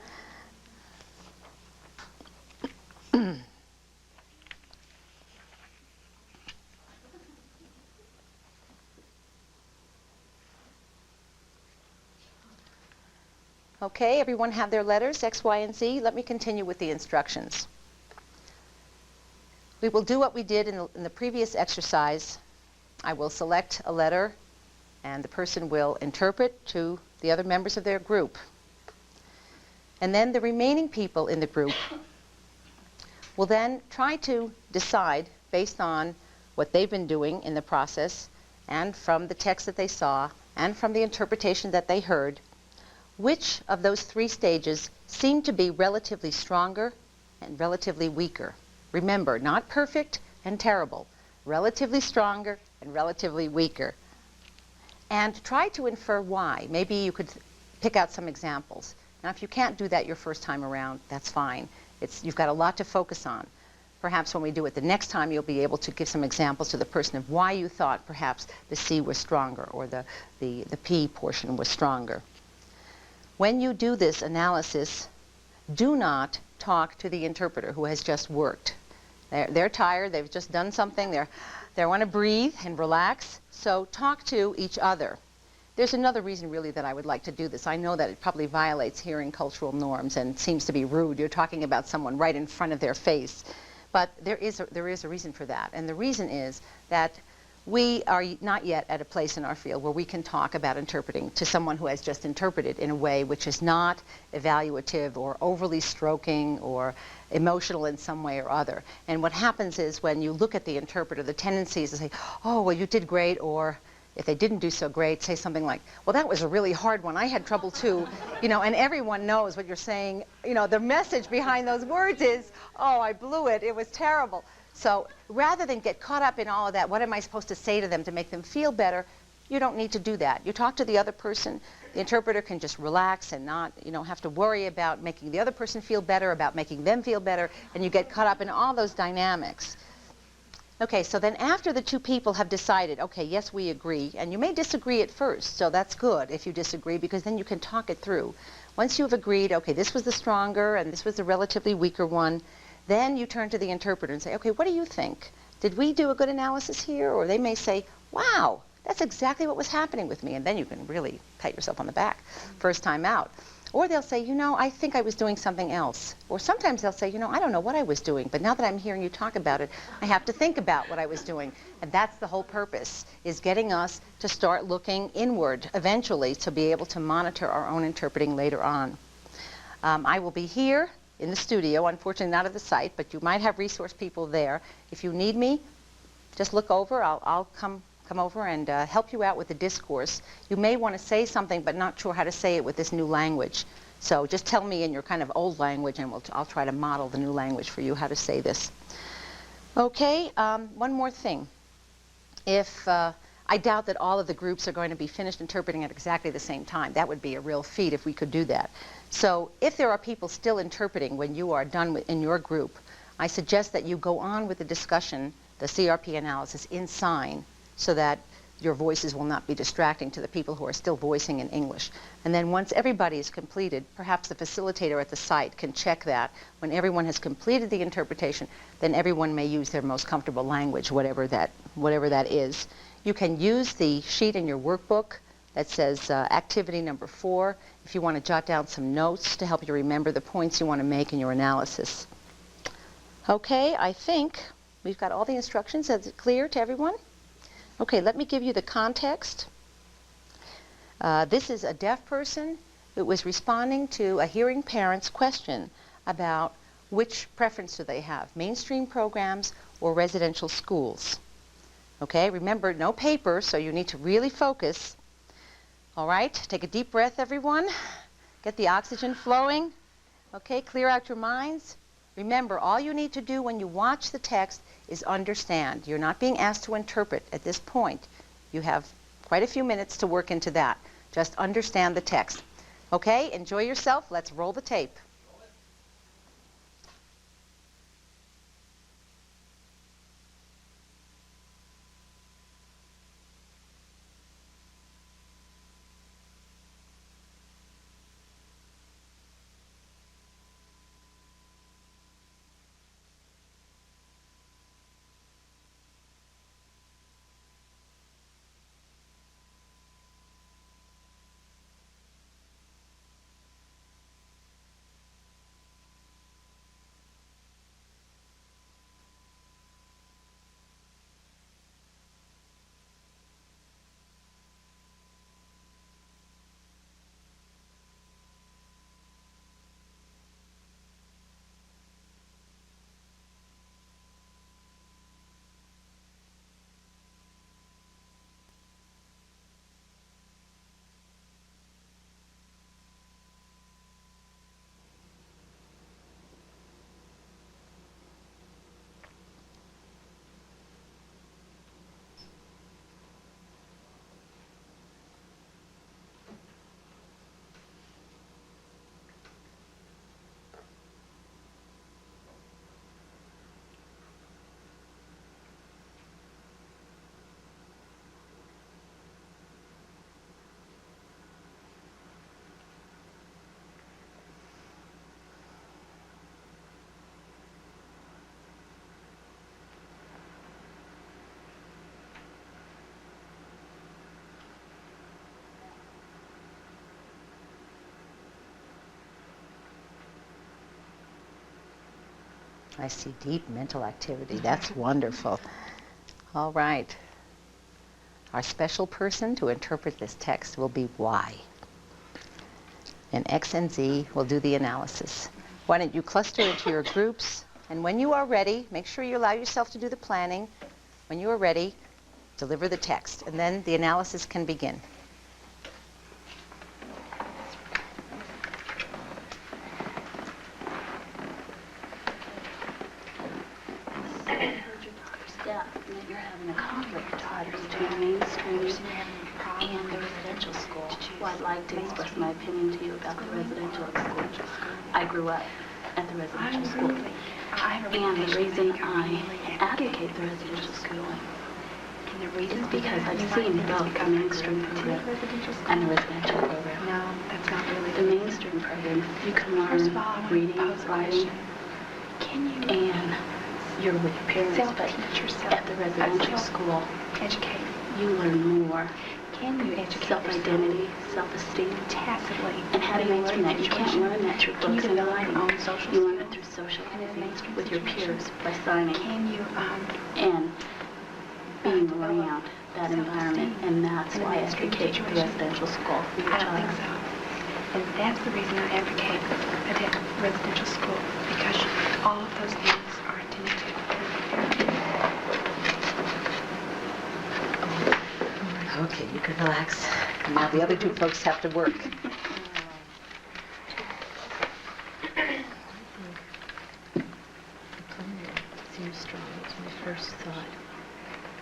Okay, everyone have their letters, X, Y, and Z. Let me continue with the instructions. We will do what we did in the previous exercise. I will select a letter, and the person will interpret to the other members of their group. And then the remaining people in the group will then try to decide, based on what they've been doing in the process, and from the text that they saw, and from the interpretation that they heard, which of those three stages seem to be relatively stronger and relatively weaker. Remember, not perfect and terrible, relatively stronger and relatively weaker. And try to infer why. Maybe you could pick out some examples. Now, if you can't do that your first time around, that's fine. You've got a lot to focus on. Perhaps when we do it the next time, you'll be able to give some examples to the person of why you thought perhaps the C was stronger or the P portion was stronger. When you do this analysis, do not talk to the interpreter who has just worked. They're tired, they've just done something, they want to breathe and relax, so talk to each other. There's another reason really that I would like to do this. I know that it probably violates hearing cultural norms and seems to be rude. You're talking about someone right in front of their face. But there is a reason for that. And the reason is that we are not yet at a place in our field where we can talk about interpreting to someone who has just interpreted in a way which is not evaluative or overly stroking or emotional in some way or other. And what happens is when you look at the interpreter, the tendency is to say, oh, well, you did great, or if they didn't do so great, say something like, well, that was a really hard one. I had trouble too. You know, and everyone knows what you're saying. You know, the message behind those words is, oh, I blew it. It was terrible. So rather than get caught up in all of that, what am I supposed to say to them to make them feel better? You don't need to do that. You talk to the other person. The interpreter can just relax and not, have to worry about making the other person feel better, about making them feel better, and you get caught up in all those dynamics. Okay, so then after the two people have decided, okay, yes, we agree, and you may disagree at first, so that's good if you disagree, because then you can talk it through. Once you've agreed, okay, this was the stronger and this was the relatively weaker one, then you turn to the interpreter and say, okay, what do you think? Did we do a good analysis here? Or they may say, wow, that's exactly what was happening with me. And then you can really pat yourself on the back first time out. Or they'll say, I think I was doing something else. Or sometimes they'll say, I don't know what I was doing, but now that I'm hearing you talk about it, I have to think about what I was doing. And that's the whole purpose, is getting us to start looking inward eventually to be able to monitor our own interpreting later on. I will be here in the studio, unfortunately not at the site, but you might have resource people there. If you need me, just look over. I'll come over and help you out with the discourse. You may want to say something, but not sure how to say it with this new language. So just tell me in your kind of old language, and I'll try to model the new language for you, how to say this. Okay, one more thing. If I doubt that all of the groups are going to be finished interpreting at exactly the same time. That would be a real feat if we could do that. So if there are people still interpreting when you are done in your group, I suggest that you go on with the discussion, the CRP analysis, in sign, so that your voices will not be distracting to the people who are still voicing in English. And then once everybody is completed, perhaps the facilitator at the site can check that. When everyone has completed the interpretation, then everyone may use their most comfortable language, whatever that is. You can use the sheet in your workbook that says activity number 4 if you want to jot down some notes to help you remember the points you want to make in your analysis. Okay, I think we've got all the instructions. Is it clear to everyone? Okay, let me give you the context. This is a deaf person who was responding to a hearing parent's question about which preference do they have, mainstream programs or residential schools. Okay, remember, no paper, so you need to really focus. All right, take a deep breath, everyone. Get the oxygen flowing. Okay, clear out your minds. Remember, all you need to do when you watch the text is understand. You're not being asked to interpret at this point. You have quite a few minutes to work into that. Just understand the text. Okay, enjoy yourself. Let's roll the tape. I see deep mental activity. That's wonderful. All right. Our special person to interpret this text will be Y. And X and Z will do the analysis. Why don't you cluster into your groups, and when you are ready, make sure you allow yourself to do the planning. When you are ready, deliver the text, and then the analysis can begin. You're having a conflict between mainstream and the residential school. Well, I'd like to express my opinion to you about the residential school. I grew up at the residential school. And the reason I advocate the residential school is because I've seen both the mainstream program and the residential program. No, that's not really the mainstream program. You can learn reading, writing, and you're with your parents, but at the residential school, educate. You learn more. Can you educate Self-identity, self-esteem, tacitly? And how do you learn that? You can't learn that through books and writing. You learn it through social with your peers by signing. Can you and being around that environment, and that's why I advocate the residential school for your I child. don't think so. And that's the reason I advocate a residential school, because all of those things are intended to. Okay, you can relax. Now the other two folks have to work. Seems strong. It's my first thought,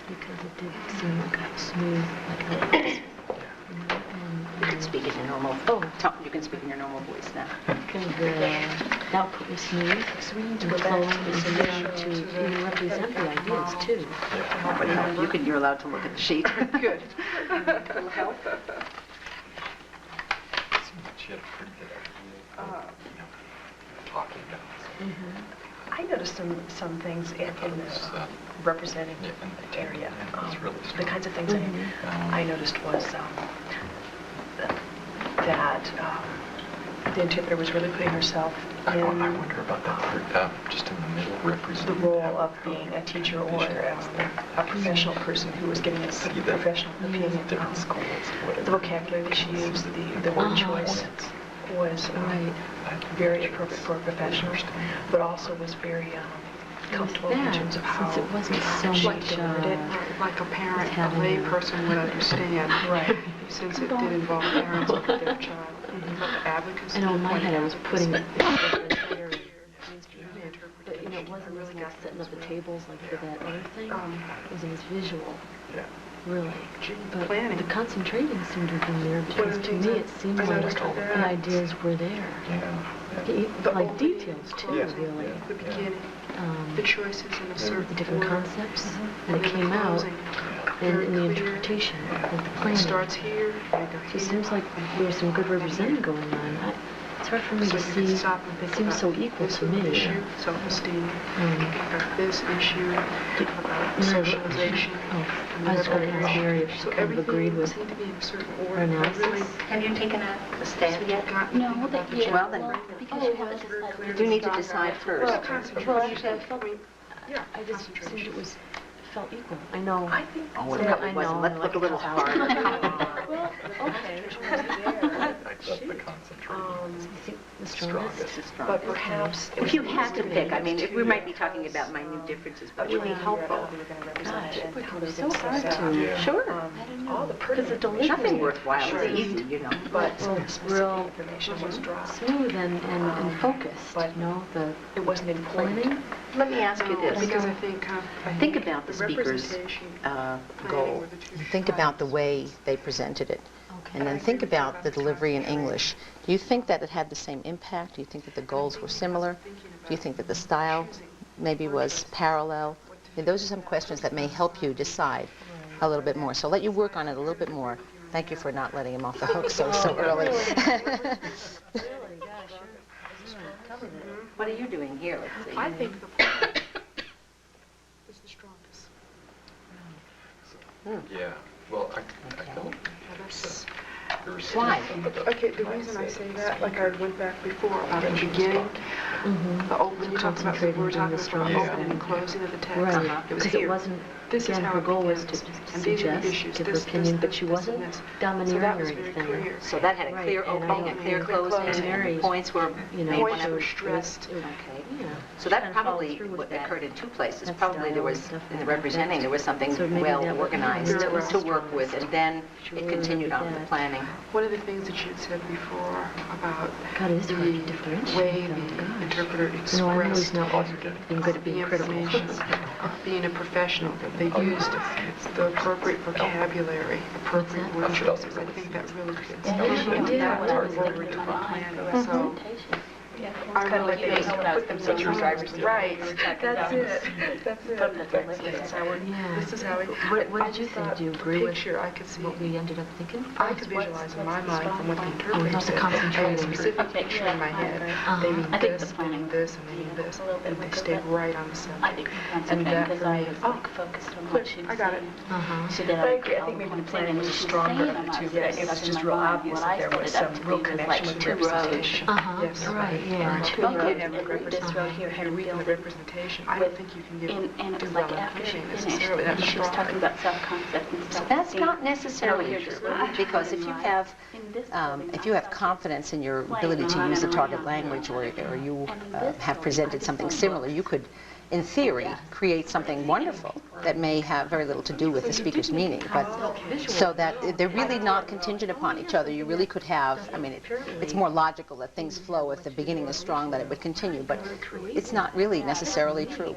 because it did seem kind of smooth, like that. You can speak in your normal. You can speak in your normal voice now. Kind of the output was smooth, and flowing, and to represent the ideas too. But you're allowed to look at the sheet. Good. It'll help. She had a pretty good idea. Talking about. I noticed some things in the representing area. The kinds of things I noticed was that the interpreter was really putting herself in. I wonder about that just in the middle, representing the role of being a teacher or a professional person who was giving a professional opinion on schools. The vocabulary that she used, the word choice was very appropriate for a professional, but also was very comfortable in terms of how since it wasn't so much like a parent, a lay person would understand. Right. Since it did involve parents of their child. But the advocacy. I know in my head I was putting it entire but it wasn't really like setting up the tables like for that other thing. It wasn't as visual. Really. But the concentrating seemed to have been there, because to me it seemed like the ideas were there. Like details too, really. The beginning, the choices in a certain the different concepts, and it came out in the interpretation of the planning. Starts here. So it seems like there was some good representing going on. It's hard for me to see. It seems so equal to me. Self-esteem. This issue about socialization. I was going to ask Mary if she kind of agreed with her analysis. Have you taken a stab yet? No, but yeah. Well, then, because you haven't decided. you do need to decide first. Well, actually, I just assumed it felt equal. I know. Oh, it probably wasn't. Let's look a little harder. Well, okay. Except the concentration. The strongest. But perhaps If you had to pick, I mean, we might be talking about minute differences, but it would be helpful. It's so hard to. Sure. all the pretty There's nothing worthwhile is easy, you know. but real information was dropped. smooth and focused, you know, it wasn't important. planning. Let me ask you this. Because I Think about the speaker's goal. Think about the way they presented it. And then think about the delivery in English. Do you think that it had the same impact? Do you think that the goals were similar? Do you think that the style maybe was parallel? I mean, those are some questions that may help you decide a little bit more. So I'll let you work on it a little bit more. Thank you for not letting him off the hook so early. What are you doing here? Let's see. I think the plan is the strongest. Yeah. Well, I don't. Why? Okay, the reason I say that, like I went back before about the beginning, When you talk about, we were talking about the opening and closing of the text. Right, It was because it here. wasn't, This is again, how her it goal was begins. to And these are the suggest, issues, give her this, opinion, but this, she this, wasn't and this. domineering So that or was very anything. clear. So that had a clear Right, and opening, I- a clear and closing, Mary's, and points were you know, made Points one were of stressed. Okay. So that probably occurred in two places. Probably there was, in the representing, there was something So maybe well that was organized very well to work with, and then it continued on the planning. One of the things that you had said before about God, it is hard to the differentiate way them, the gosh. interpreter No, I know he's expressed not being good at the being critical. information, being a professional, that they used the appropriate vocabulary, appropriate words. I think that really fits. So, I really think put them in drivers. Right, that's it. That's it. This is how it. What did you think? Do you agree with picture I could see what we ended up thinking? I could visualize in my mind from what the interpreter said. I concentrating. had a specific picture in my head. They mean this, they mean this, and they mean this, and they stay right on the subject. And that for me, clear, I got it. But I agree. I think maybe the planning was stronger of the two, but it was just real obvious that there was some real connection with representation. Yes, Right, yeah. This road here had a real representation. I don't think you can get and it too was well like in after she planning finished, necessarily. That's she was strong. talking about self-concept and So stuff. that's not necessarily true, because if you have confidence in your ability to use the target language, or you have presented something similar, you could, in theory, create something wonderful that may have very little to do with the speaker's meaning, but so that they're really not contingent upon each other. You really could have, I mean, it's more logical that things flow if the beginning is strong, that it would continue, but it's not really necessarily true.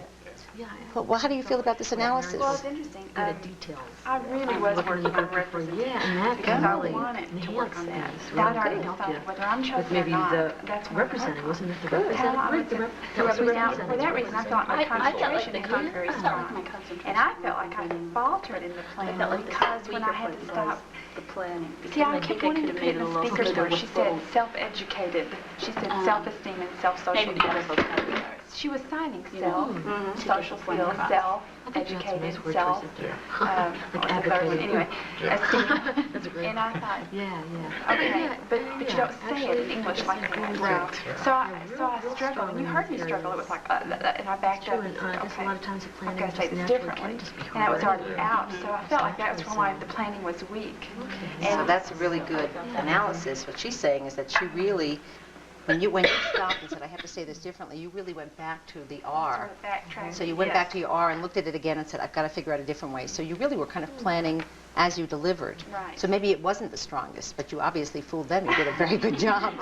Well, how do you feel about this analysis? Well, it's interesting. Details. I really was working on representation. Yeah, and that because can I really wanted to work on that. enhance That things. already Really help felt you whether I'm with chosen or maybe not. the That's what representing, wasn't it? The How representing, I right? was The now, representing. for that reason, I felt like my concentration like becomes very strong. And I felt like I faltered in the planning because when I had to stop. The planning. See, I kept wanting to put in the speaker's word. She said self-educated. She said self-esteem and self-social skills. She was signing self, social skills, self-educated, self, anyway, esteem. That's a great. And I thought, Yeah. okay, but you don't say it in English like that. Right. So I struggled, and you heard me struggle. It was like, and I backed up and said, There's a lot of times the I've planning got to say just this naturally differently. can just be And I was hard. already out, so I felt like that was why the planning was weak. So that's a really good analysis. What she's saying is that she really, when you stopped and said, I have to say this differently, you really went back to the R. So you went back to your R and looked at it again and said, I've got to figure out a different way. So you really were kind of planning as you delivered. Right. So maybe it wasn't the strongest, but you obviously fooled them. You did a very good job.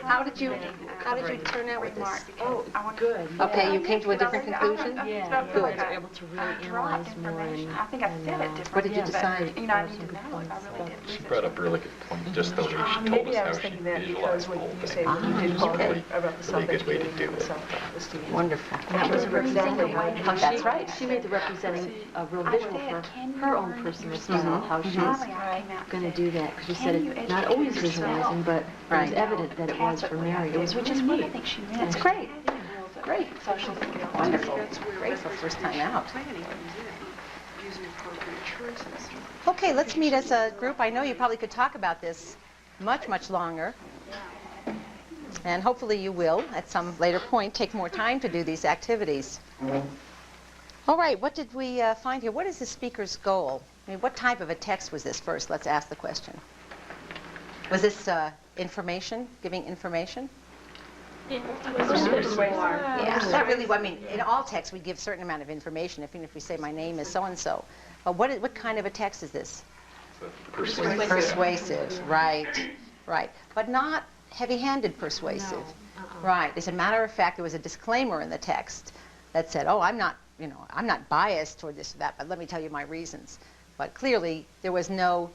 How did you turn out with this? Oh, I want good. Okay, you came to a different conclusion? Yeah, Good. I was able to really analyze more and I think I said it differently. What did you but, decide? You know, I need to know if I really did. She brought up a really good point, just the way she told Maybe us I how was she thinking that visualized because the when whole you thing. say you did call okay. about the Really good way to self-educated do and it. self-esteem. Wonderful. that was a representing. That's right. She made the representing a real visual for her own personal style, how she's going to do that. Because she said it not always visualizing, but it was evident that it was for Mary. It was Which is what I think she meant. That's great. Great. Social skills. Wonderful. Great for first time out. Using appropriate choices. Okay, let's meet as a group. I know you probably could talk about this much, much longer. And hopefully you will, at some later point, take more time to do these activities. All right, what did we find here? What is the speaker's goal? I mean, what type of a text was this first? Let's ask the question. Was this information, giving information? Yeah, Not really. I mean, in all texts, we give a certain amount of information, even if we say my name is so-and-so. But what kind of a text is this? Persuasive, right. But not heavy-handed persuasive. Right. As a matter of fact, there was a disclaimer in the text that said, oh, I'm not biased toward this or that, but let me tell you my reasons. But clearly, there was not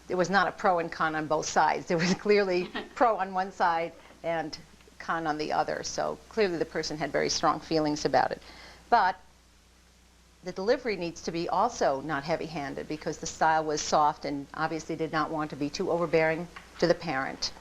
a pro and con on both sides. There was clearly pro on one side and con on the other. So clearly the person had very strong feelings about it. But the delivery needs to be also not heavy-handed because the style was soft and obviously did not want to be too overbearing to the parent.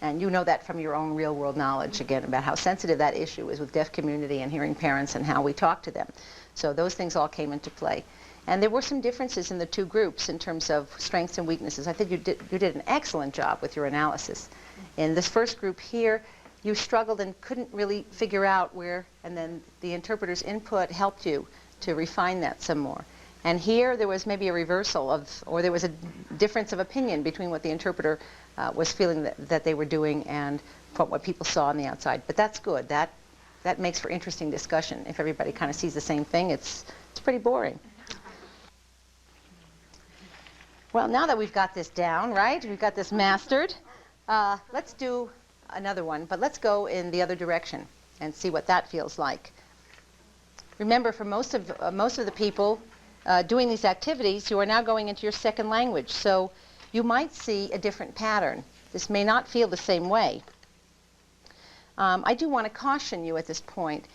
And you know that from your own real-world knowledge, again, about how sensitive that issue is with deaf community and hearing parents and how we talk to them. So those things all came into play. And there were some differences in the two groups in terms of strengths and weaknesses. I think you did an excellent job with your analysis. In this first group here, you struggled and couldn't really figure out where, and then the interpreter's input helped you to refine that some more. And here there was maybe a reversal of, or there was a difference of opinion between what the interpreter was feeling that they were doing and what people saw on the outside. But that's good. That makes for interesting discussion. If everybody kind of sees the same thing, it's pretty boring. Well, now that we've got this down, right? We've got this mastered. Let's do another one, but let's go in the other direction and see what that feels like. Remember, for most of the people doing these activities, you are now going into your second language, so you might see a different pattern. This may not feel the same way. I do want to caution you at this point.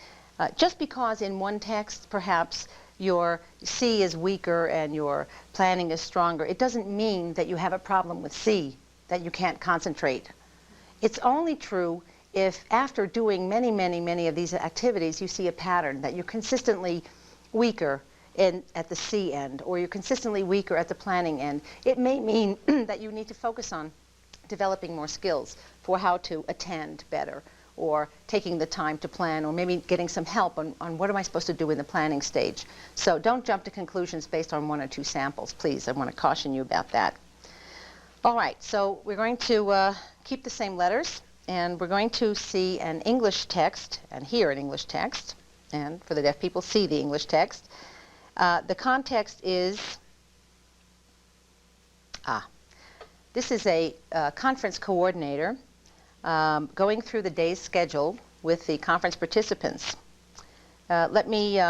Just because in one text, perhaps, your C is weaker and your planning is stronger, it doesn't mean that you have a problem with C, that you can't concentrate. It's only true if after doing many of these activities, you see a pattern that you're consistently weaker at the C end, or you're consistently weaker at the planning end. It may mean that you need to focus on developing more skills for how to attend better, or taking the time to plan, or maybe getting some help on what am I supposed to do in the planning stage. So don't jump to conclusions based on one or two samples, please. I want to caution you about that. All right, so we're going to keep the same letters, and we're going to see an English text and hear an English text, and for the deaf people, see the English text. The context is, this is a conference coordinator going through the day's schedule with the conference participants. Let me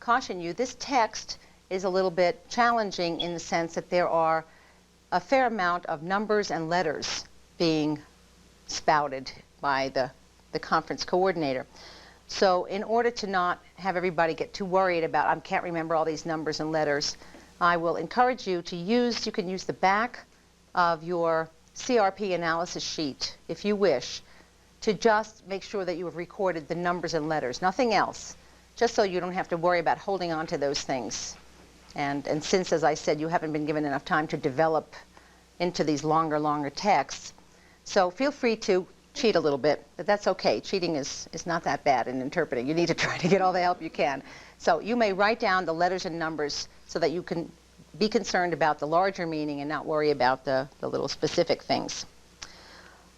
caution you, this text is a little bit challenging in the sense that there are a fair amount of numbers and letters being spouted by the conference coordinator. So in order to not have everybody get too worried about, I can't remember all these numbers and letters, I will encourage you to use, you can use the back of your CRP analysis sheet, if you wish, to just make sure that you have recorded the numbers and letters, nothing else, just so you don't have to worry about holding on to those things. And since, as I said, you haven't been given enough time to develop into these longer texts, so feel free to cheat a little bit, but that's okay. Cheating is not that bad in interpreting. You need to try to get all the help you can. So you may write down the letters and numbers so that you can be concerned about the larger meaning and not worry about the little specific things.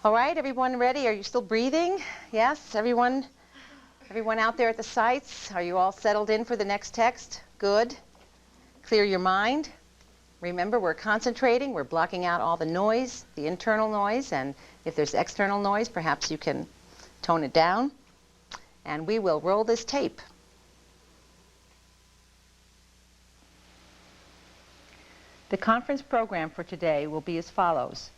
All right, everyone ready? Are you still breathing? Yes, everyone out there at the sites, are you all settled in for the next text? Good. Clear your mind. Remember, we're concentrating, we're blocking out all the noise, the internal noise, and if there's external noise, perhaps you can tone it down. And we will roll this tape. The conference program for today will be as follows.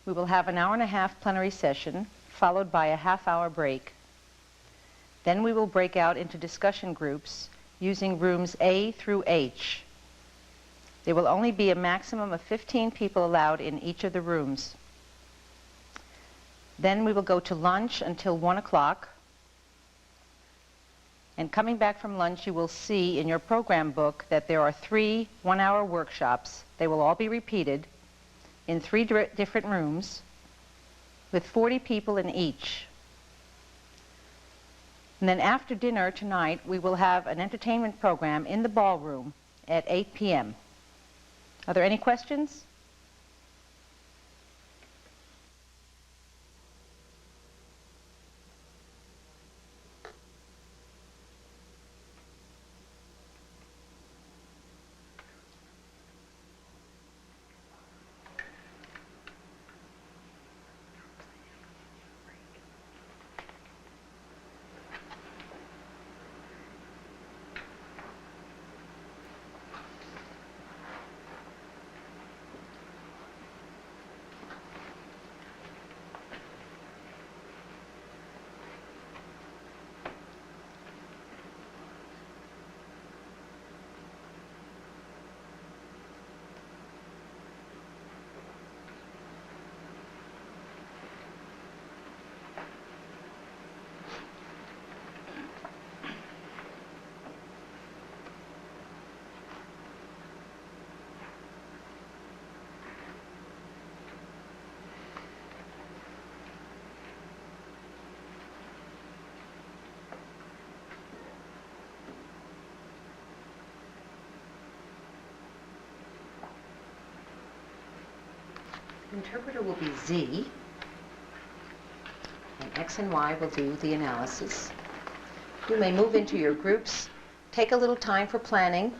We will have an hour-and-a-half plenary session, followed by a half-hour break. Then we will break out into discussion groups using rooms A through H. There will only be a maximum of 15 people allowed in each of the rooms. Then we will go to lunch until 1 o'clock. And coming back from lunch, you will see in your program book that there are 3 one-hour workshops. They will all be repeated in 3 different rooms with 40 people in each. And then after dinner tonight, we will have an entertainment program in the ballroom at 8 p.m. Are there any questions? Interpreter will be Z, and X and Y will do the analysis. You may move into your groups. Take a little time for planning.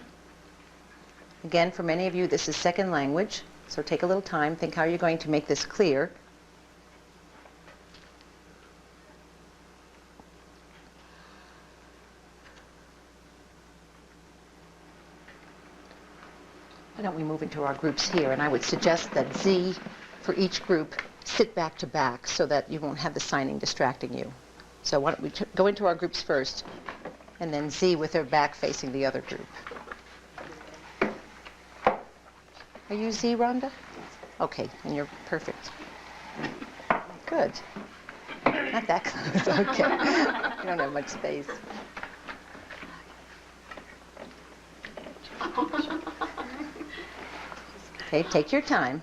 Again, for many of you, this is second language, so take a little time. Think how you're going to make this clear. Why don't we move into our groups here? And I would suggest that Z, for each group, sit back to back so that you won't have the signing distracting you. So why don't we go into our groups first, and then Z with their back facing the other group. Are you Z, Rhonda? Okay, and you're perfect. Good. Not that close, okay. You don't have much space. Okay, take your time.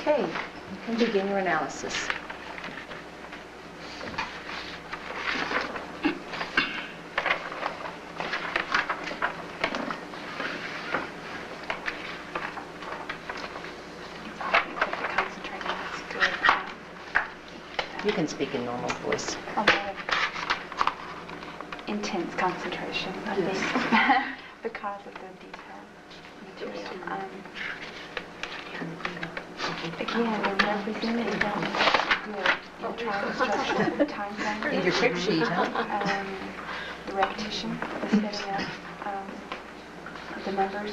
Okay, you can begin your analysis. You can speak in normal voice. A lot of intense concentration, I think, because of the detailed material. Again, they're represented good. You're trying to structure the time frame. Need your crib sheet, huh? The repetition, the setting up, the numbers.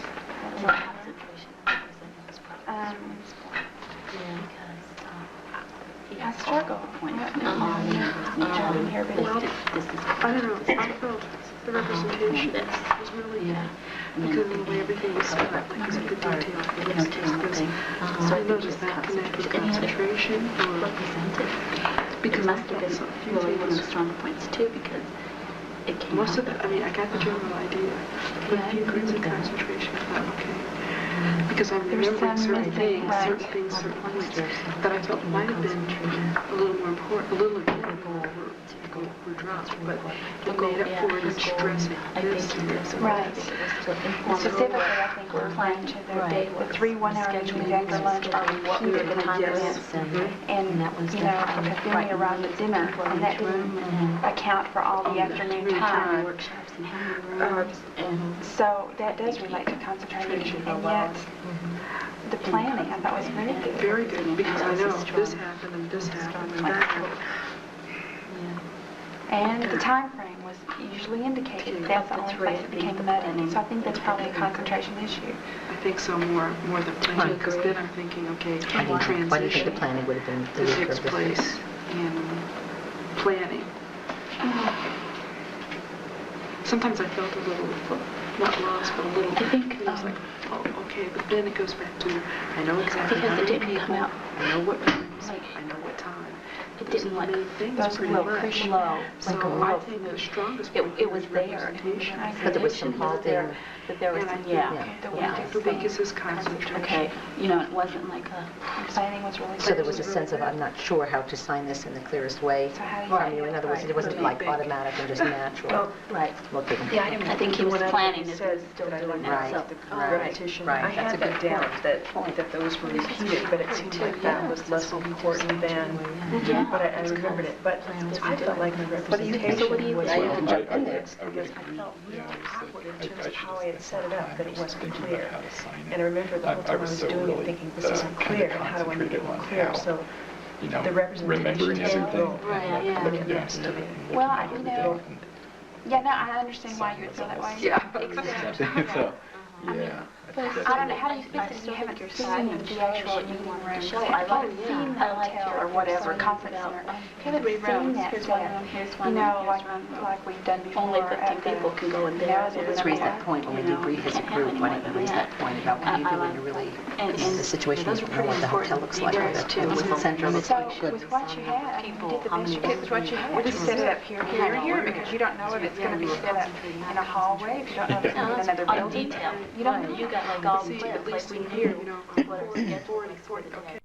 I struggle. Well, I don't know. I felt the representation was really good. Because of the way everything was set up, like it's a good detail. So I noticed that connected with concentration. Because it must have been really one of the strong points too, because it came most of that, I mean, I got the general idea. But a few groups of concentration, I thought, okay. Because I'm remembering certain things, certain points that I felt might have been a little more important, a little again were dropped, but it made up for it in stressing this and this. Right. Specifically, I think we're planning to the 3 1-hour meetings after lunch are repeated the time events. And, you know, because then we arrived at dinner, and that didn't account for all the afternoon time. So that does relate to concentration, and yet the planning I thought was very good. Very good, because I know this happened and this happened and that happened. And the time frame was usually indicated. That's the only place it became muddy. So I think that's probably a concentration issue. I think so more than planning, because then I'm thinking, okay, transition. Why do you think the planning would have been the It takes place in planning. Sometimes I felt a little, not lost, but a little, I was like, oh, okay, but then it goes back to, I know exactly how many people, I know what rooms, I know what time. It didn't like, things that was pretty real much. slow. So I think the strongest point It was is there. representation. But there was some halting. But there was And I some, think yeah. the weak, the weakest is concentration. Okay, you know, it wasn't like a, planning was really. So there was a sense of, I'm not sure how to sign this in the clearest way from you. In other words, it wasn't like automatic and just natural. Right. Looking. Yeah, I think he was planning this, and still doing that, so. Repetition. Right. I had that doubt that those were repeated, but it seemed like that was less important than, but I remembered it. But I felt like my representation was because I felt really awkward in terms of how I had set it up, that it wasn't clear. And I remember the whole time I was doing it thinking, this isn't clear, and how do I make it more clear? So the representation is looking next to me. Well, you know, yeah, no, I understand why you would feel that way. Yeah. Exactly. Yeah. I don't know, how do you feel that you haven't seen the actual meeting room? I've seen the hotel or whatever, conference center. Haven't seen that yet. You know, like we've done before. Only 15 people can go in there. Let's raise that point when we debrief as a group. Why don't you raise that point about what you do when you're really in the situation, you don't know what the hotel looks like, or the center looks like. So with what you had, you did the best you could with what you had. Just set it up here, here, and here, because you don't know if it's going to be set up in a hallway, if you don't know if it's going to be in another building. Detail. You don't know. You got like all the See, plans, at least like in we here, knew you know, what our schedule was for today.